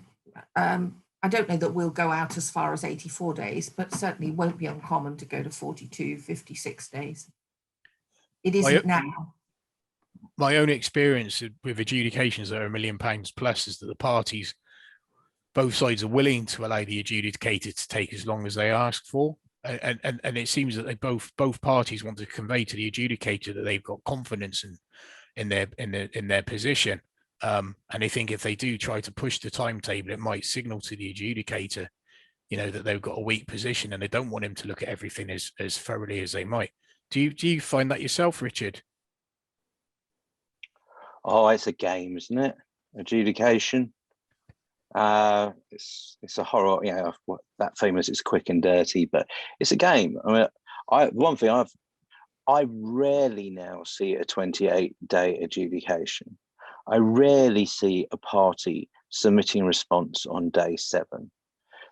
I don't know that we'll go out as far as 84 days, but certainly won't be uncommon to go to 42, 56 days. It isn't now. my own experience with adjudications that are £1 million plus is that the parties, both sides, are willing to allow the adjudicator to take as long as they ask for. And it seems that they both parties want to convey to the adjudicator that they've got confidence in their position. And they think if they do try to push the timetable, it might signal to the adjudicator, you know, that they've got a weak position and they don't want him to look at everything as thoroughly as they might. Do you find that yourself, Richard? Oh, it's a game, isn't it? Adjudication. It's a horror, you know, that famous, it's quick and dirty, but it's a game. I mean, one thing I rarely now see a 28-day adjudication. I rarely see a party submitting a response on day 7.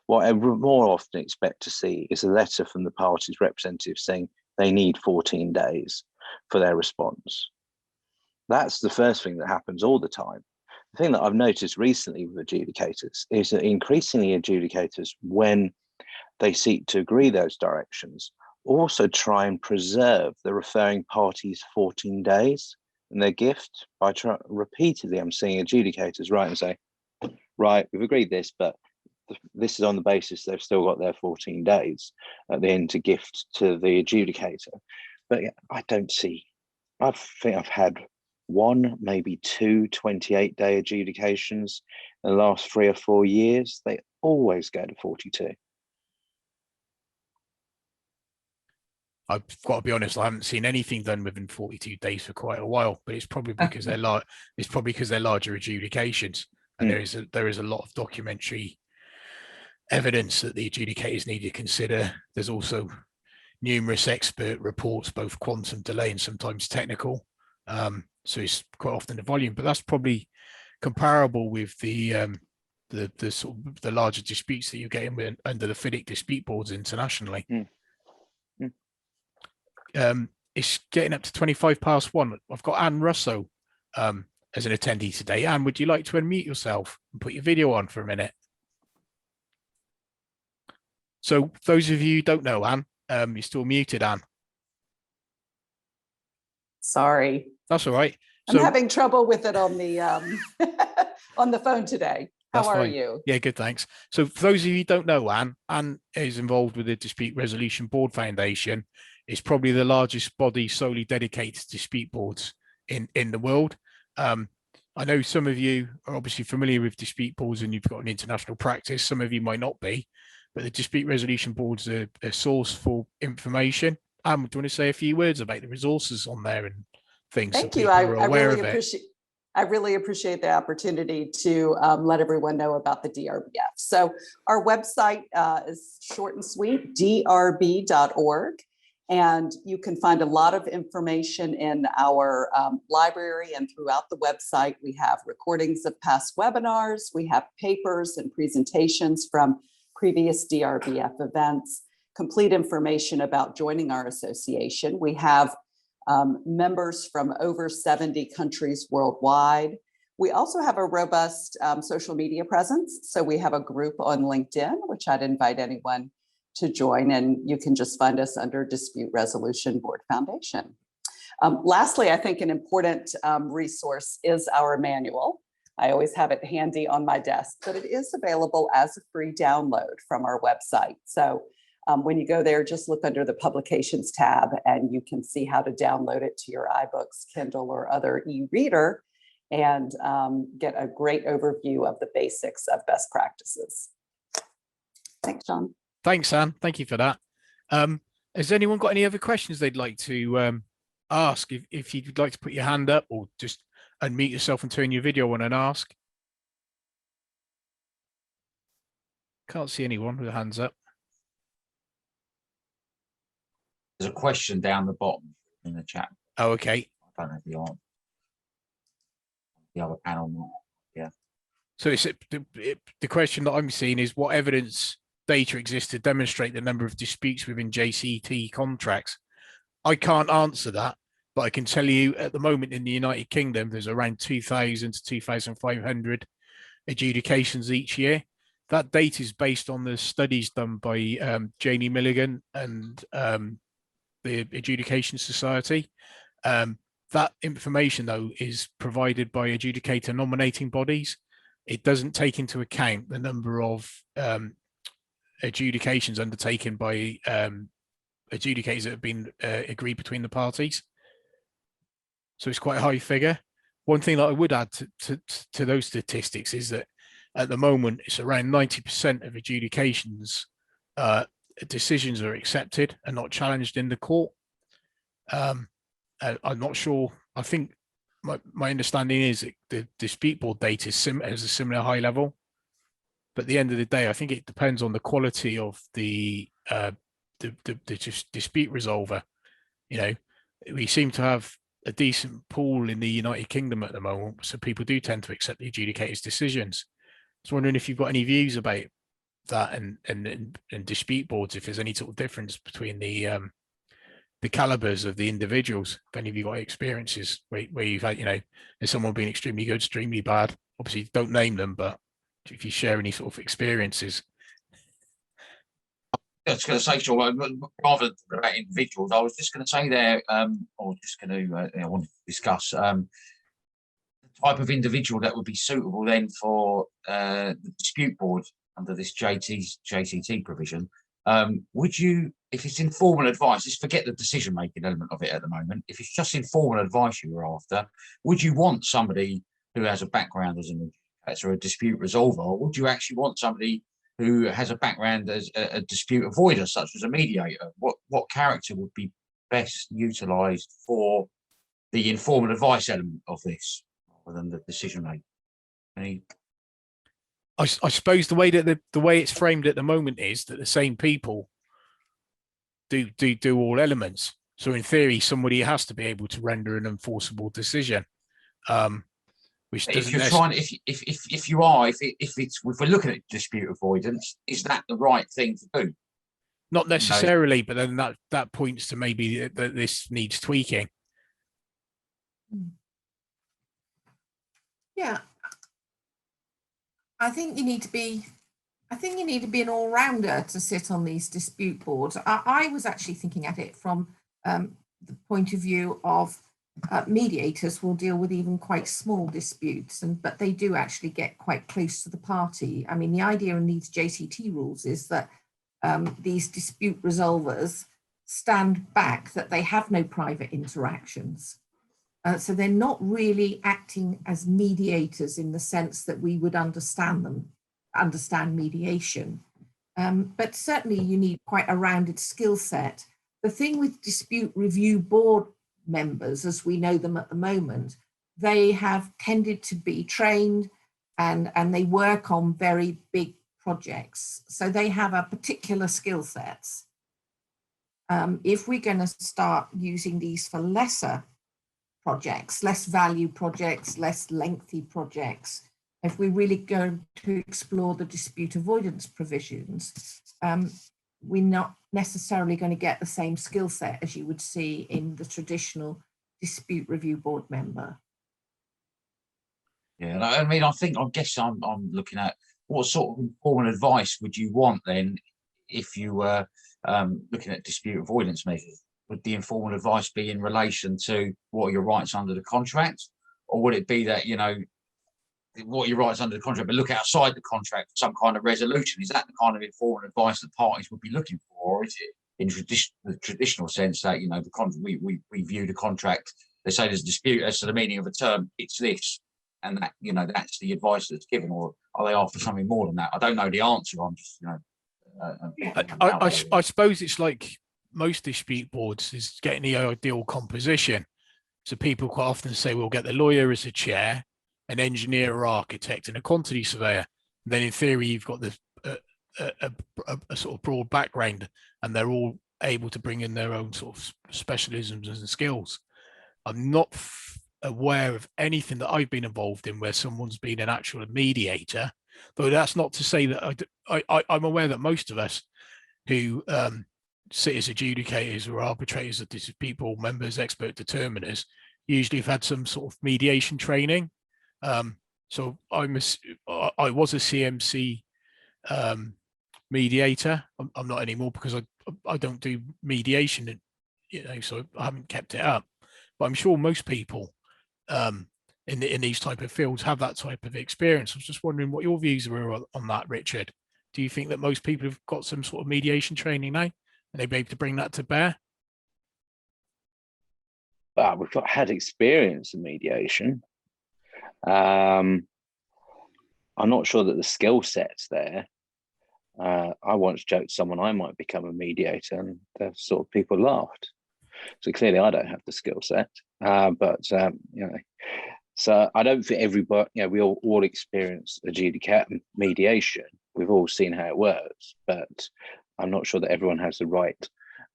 What I more often expect to see is a letter from the party's representative saying they need 14 days for their response. That's the first thing that happens all the time. The thing that I've noticed recently with adjudicators is that increasingly adjudicators, when they seek to agree those directions, also try and preserve the referring party's 14 days in their gift by repeatedly. I'm seeing adjudicators write and say, right, we've agreed this, but this is on the basis they've still got their 14 days at the end to gift to the adjudicator. But I don't see, I think I've had 1, maybe 2 28-day adjudications in the last 3 or 4 years. They always go to 42. I've got to be honest, I haven't seen anything done within 42 days for quite a while, but it's probably because they're larger adjudications, and there is a lot of documentary evidence that the adjudicators need to consider. There's also numerous expert reports, both quantum delay and sometimes technical. So it's quite often the volume, but that's probably comparable with the sort of the larger disputes that you're getting under the FIDIC dispute boards internationally. It's getting up to 1:25. I've got Anne Russo as an attendee today. Anne, would you like to unmute yourself and put your video on for a minute? So those of you who don't know Anne, you're still muted, Anne. Sorry. That's all right. I'm having trouble with it on the on the phone today. How are you? Yeah, good, thanks. So for those of you who don't know Anne is involved with the Dispute Resolution Board Foundation. It's probably the largest body solely dedicated to dispute boards in the world. I know some of you are obviously familiar with dispute boards and you've got an international practice. Some of you might not be, but the Dispute Resolution Board's a source for information. Do you want to say a few words about the resources on there and things? Thank you. I really appreciate the opportunity to let everyone know about the DRBF. So our website is short and sweet, drb.org. And you can find a lot of information in our library and throughout the website. We have recordings of past webinars. We have papers and presentations from previous DRBF events, complete information about joining our association. We have members from over 70 countries worldwide. We also have a robust social media presence. So we have a group on LinkedIn, which I'd invite anyone to join, and you can just find us under Dispute Resolution Board Foundation. Lastly, I think an important resource is our manual. I always have it handy on my desk, but it is available as a free download from our website. So when you go there, just look under the publications tab and you can see how to download it to your iBooks, Kindle, or other e-reader and get a great overview of the basics of best practices. Thanks, John. Thanks, Anne. Thank you for that. Has anyone got any other questions they'd like to ask? If you'd like to put your hand up or just unmute yourself and turn your video on and ask. Can't see anyone with their hands up. There's a question down the bottom in the chat. Oh, okay. I don't know the other panel. Yeah. So it's the question that I'm seeing is what evidence data exists to demonstrate the number of disputes within JCT contracts. I can't answer that, but I can tell you at the moment in the United Kingdom, there's around 2,000 to 2,500 adjudications each year. That data is based on the studies done by Janie Milligan and the Adjudication Society. That information, though, is provided by adjudicator nominating bodies. It doesn't take into account the number of adjudications undertaken by adjudicators that have been agreed between the parties. So it's quite a high figure. One thing that I would add to those statistics is that at the moment, it's around 90% of adjudications, decisions are accepted and not challenged in the court. I'm not sure. I think my understanding is that the dispute board data is has a similar high level. But at the end of the day, I think it depends on the quality of the dispute resolver. You know, we seem to have a decent pool in the United Kingdom at the moment, so people do tend to accept the adjudicator's decisions. I was wondering if you've got any views about that and dispute boards, if there's any sort of difference between the calibers of the individuals. If any of you got experiences where you've had, you know, has someone been extremely good, extremely bad? Obviously, don't name them, but if you share any sort of experiences. I was going to say, Sean, rather than about individuals, I was just going to say there, I wanted to discuss the type of individual that would be suitable then for the dispute board under this JCT provision. Would you, if it's informal advice, just forget the decision-making element of it at the moment. If it's just informal advice you were after, would you want somebody who has a background as an adjudicator or a dispute resolver, or would you actually want somebody who has a background as a dispute avoider, such as a mediator? What character would be best utilised for the informal advice element of this, rather than the decision making? I suppose the way that the way it's framed at the moment is that the same people do all elements. So in theory, somebody has to be able to render an enforceable decision. Which doesn't. If we're looking at dispute avoidance, is that the right thing to do? Not necessarily, but then that points to maybe that this needs tweaking. Yeah, I think you need to be an all-rounder to sit on these dispute boards. I was actually thinking at it from the point of view of mediators will deal with even quite small disputes, but they do actually get quite close to the party. I mean, the idea in these JCT rules is that these dispute resolvers stand back, that they have no private interactions. So they're not really acting as mediators in the sense that we would understand mediation. But certainly you need quite a rounded skill set. The thing with dispute review board members, as we know them at the moment, they have tended to be trained and they work on very big projects. So they have a particular skill sets. If we're going to start using these for lesser projects, less value projects, less lengthy projects, if we're really going to explore the dispute avoidance provisions, we're not necessarily going to get the same skill set as you would see in the traditional dispute review board member. Yeah, I mean, I guess I'm looking at what sort of informal advice would you want then if you were looking at dispute avoidance measures? Would the informal advice be in relation to what are your rights under the contract, or would it be that, you know, what are your rights under the contract, but look outside the contract for some kind of resolution? Is that the kind of informal advice that parties would be looking for, or is it in the traditional sense that, you know, we view the contract, they say there's a dispute as to the meaning of a term, it's this, and that, you know, that's the advice that's given, or are they after something more than that? I don't know the answer. I'm just, you know, I suppose it's like most dispute boards is getting the ideal composition. So people quite often say we'll get the lawyer as a chair, an engineer or architect, and a quantity surveyor. And then in theory, you've got this a sort of broad background, and they're all able to bring in their own sort of specialisms and skills. I'm not aware of anything that I've been involved in where someone's been an actual mediator, though that's not to say that I'm aware that most of us who sit as adjudicators or arbitrators of dispute board members, expert determiners, usually have had some sort of mediation training. So I was a CMC mediator. I'm not anymore because I don't do mediation, you know, so I haven't kept it up. but I'm sure most people in these type of fields have that type of experience. I was just wondering what your views were on that, Richard. Do you think that most people have got some sort of mediation training now and they'll be able to bring that to bear? Well, we've had experience in mediation. I'm not sure that the skill set's there. I once joked someone I might become a mediator, and the sort of people laughed. So clearly I don't have the skill set, but you know, so I don't think everybody, you know, we all experience adjudicate mediation. We've all seen how it works, but I'm not sure that everyone has the right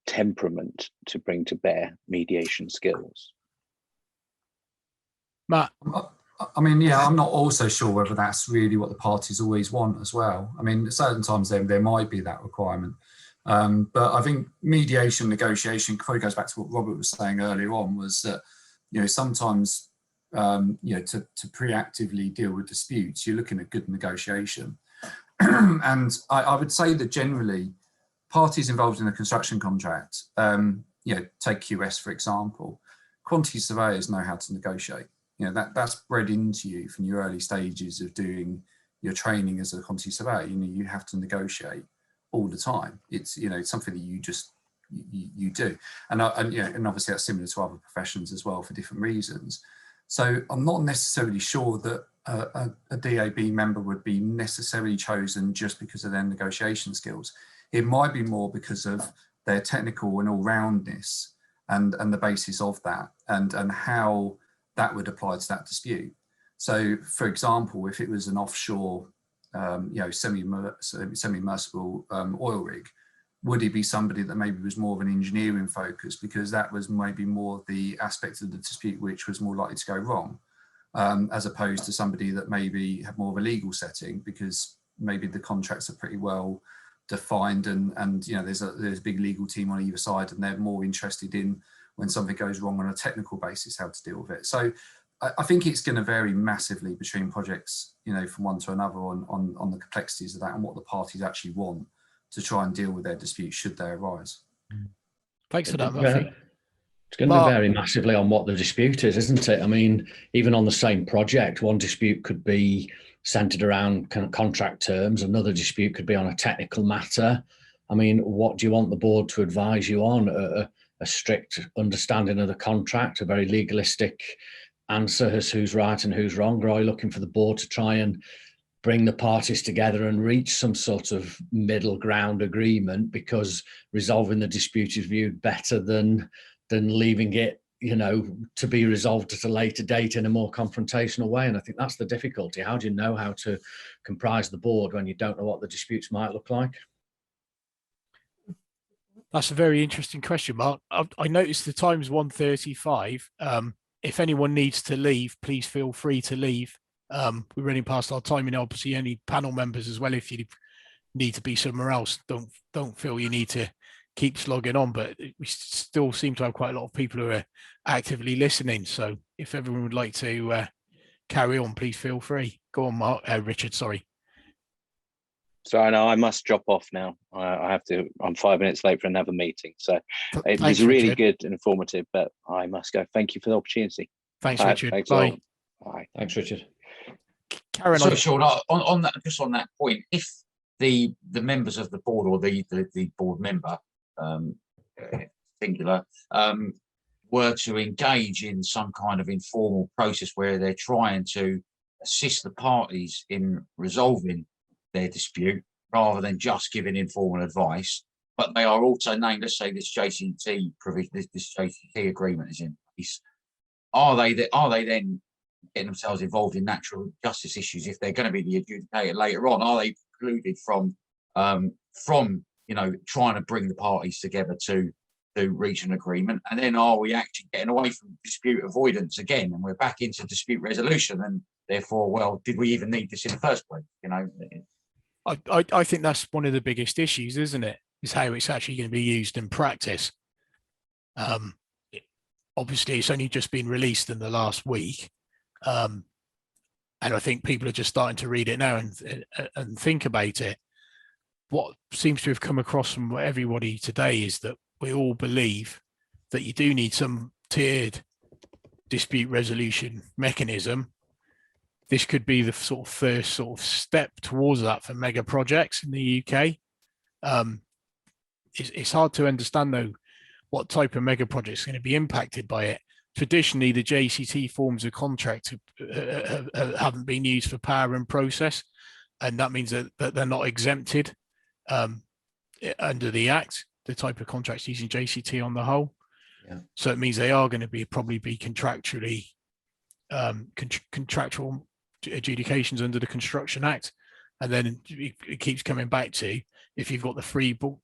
temperament to bring to bear mediation skills. Matt? I mean, yeah, I'm not also sure whether that's really what the parties always want as well. I mean, certain times there might be that requirement. But I think mediation, negotiation probably goes back to what Robert was saying earlier on, was that, you know, sometimes, you know, to preactively deal with disputes, you're looking at good negotiation. And I would say that generally parties involved in a construction contract, you know, take QS, for example, quantity surveyors know how to negotiate. You know, that's bred into you from your early stages of doing your training as a quantity surveyor. You know, you have to negotiate all the time. It's, you know, it's something that you just, you do. And you know, and obviously that's similar to other professions as well for different reasons. So I'm not necessarily sure that a DAB member would be necessarily chosen just because of their negotiation skills. It might be more because of their technical and all-roundness and the basis of that and how that would apply to that dispute. So, for example, if it was an offshore, you know, semi-immersible oil rig, would it be somebody that maybe was more of an engineering focus because that was maybe more the aspect of the dispute which was more likely to go wrong, as opposed to somebody that maybe had more of a legal setting because maybe the contracts are pretty well defined and you know, there's a big legal team on either side and they're more interested in when something goes wrong on a technical basis, how to deal with it. So I think it's going to vary massively between projects, you know, from one to another on the complexities of that and what the parties actually want to try and deal with their disputes should they arise. Thanks for that, Murphy. It's going to vary massively on what the dispute is, isn't it? I mean, even on the same project, one dispute could be centered around kind of contract terms, another dispute could be on a technical matter. I mean, what do you want the board to advise you on? A strict understanding of the contract, a very legalistic answer as who's right and who's wrong, or are you looking for the board to try and bring the parties together and reach some sort of middle ground agreement because resolving the dispute is viewed better than leaving it, you know, to be resolved at a later date in a more confrontational way? And I think that's the difficulty. How do you know how to comprise the board when you don't know what the disputes might look like? That's a very interesting question, Mark. I noticed the time's 1:35. If anyone needs to leave, please feel free to leave. We're running past our time, and obviously any panel members as well. If you need to be somewhere else, don't feel you need to keep slogging on. But we still seem to have quite a lot of people who are actively listening. So if everyone would like to carry on, please feel free. Go on, Mark. Richard, sorry. Sorry, no, I must drop off now. I have to. I'm 5 minutes late for another meeting. So it was really good and informative, but I must go. Thank you for the opportunity. Thanks, Richard. Thanks Bye. Bye. Thanks, Richard. Karen, so Sean, on that, just on that point, if the members of the board or the board member, singular, were to engage in some kind of informal process where they're trying to assist the parties in resolving their dispute rather than just giving informal advice, but they are also named, let's say this JCT provision, this JCT agreement is in place, are they then getting themselves involved in natural justice issues if they're going to be the adjudicator later on? Are they precluded from you know, trying to bring the parties together to reach an agreement? And then are we actually getting away from dispute avoidance again, and we're back into dispute resolution, and therefore, well, did we even need this in the first place? You know, I think that's one of the biggest issues, isn't it? Is how it's actually going to be used in practice. Obviously, it's only just been released in the last week, and I think people are just starting to read it now and think about it. What seems to have come across from everybody today is that we all believe that you do need some tiered dispute resolution mechanism, this could be the sort of first sort of step towards that for mega projects in the UK. It's hard to understand though what type of mega project is going to be impacted by it. Traditionally, the JCT forms of contract haven't been used for power and process, and that means that they're not exempted under the Act, the type of contracts using JCT on the whole. Yeah. So it means they are going to probably be contractually contractual adjudications under the Construction Act, and then it keeps coming back to, if you've got the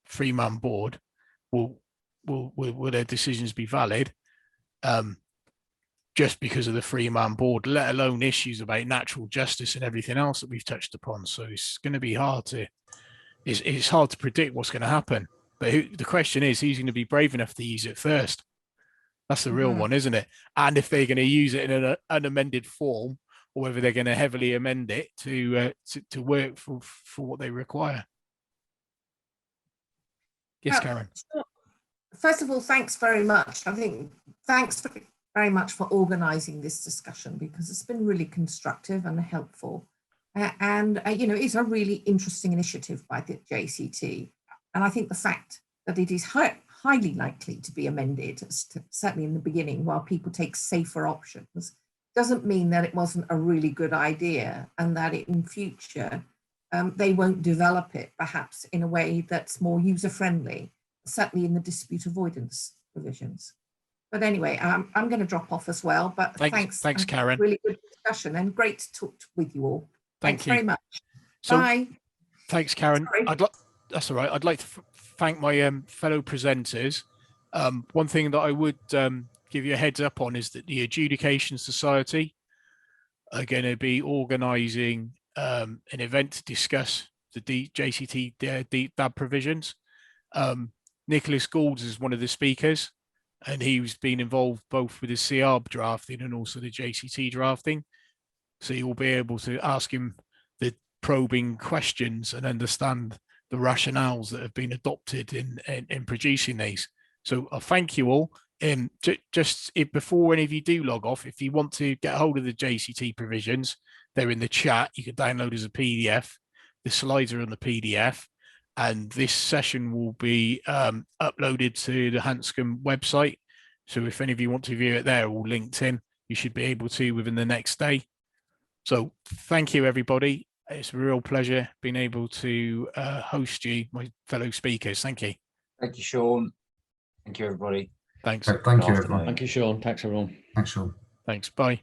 three-man board, will their decisions be valid? Just because of the three-man board, let alone issues about natural justice and everything else that we've touched upon. So it's going to be hard to, it's hard to predict what's going to happen. But the question is, who's going to be brave enough to use it first? That's the real one, isn't it? And if they're going to use it in an unamended form, or whether they're going to heavily amend it to work for what they require. Yes, Karen. First of all, thanks very much. I think thanks very much for organising this discussion, because it's been really constructive and helpful. And you know, it's a really interesting initiative by the JCT. And I think the fact that it is highly likely to be amended, certainly in the beginning, while people take safer options, doesn't mean that it wasn't a really good idea, and that in future they won't develop it perhaps in a way that's more user-friendly, certainly in the dispute avoidance provisions. But anyway, I'm going to drop off as well. But thanks, Karen. Really good discussion and great to talk with you all. Thanks very much. So, bye. Thanks, Karen. That's all right. I'd like to thank my fellow presenters. One thing that I would give you a heads up on is that the Adjudication Society are going to be organising an event to discuss the JCT DAB provisions. Nicholas Goulds is one of the speakers, and he's been involved both with the CR drafting and also the JCT drafting. So you will be able to ask him the probing questions and understand the rationales that have been adopted in producing these. So I thank you all. Before any of you do log off, if you want to get hold of the JCT provisions, they're in the chat. You can download as a PDF. The slides are on the PDF. And this session will be uploaded to the Hanscom website. So if any of you want to view it there or LinkedIn, you should be able to within the next day. So thank you, everybody. It's a real pleasure being able to host you, my fellow speakers. Thank you. Thank you, Sean. Thank you, everybody. Thanks. Thank you, everyone. Thank you, Sean. Thanks, everyone. Thanks, Sean. Thanks. Bye.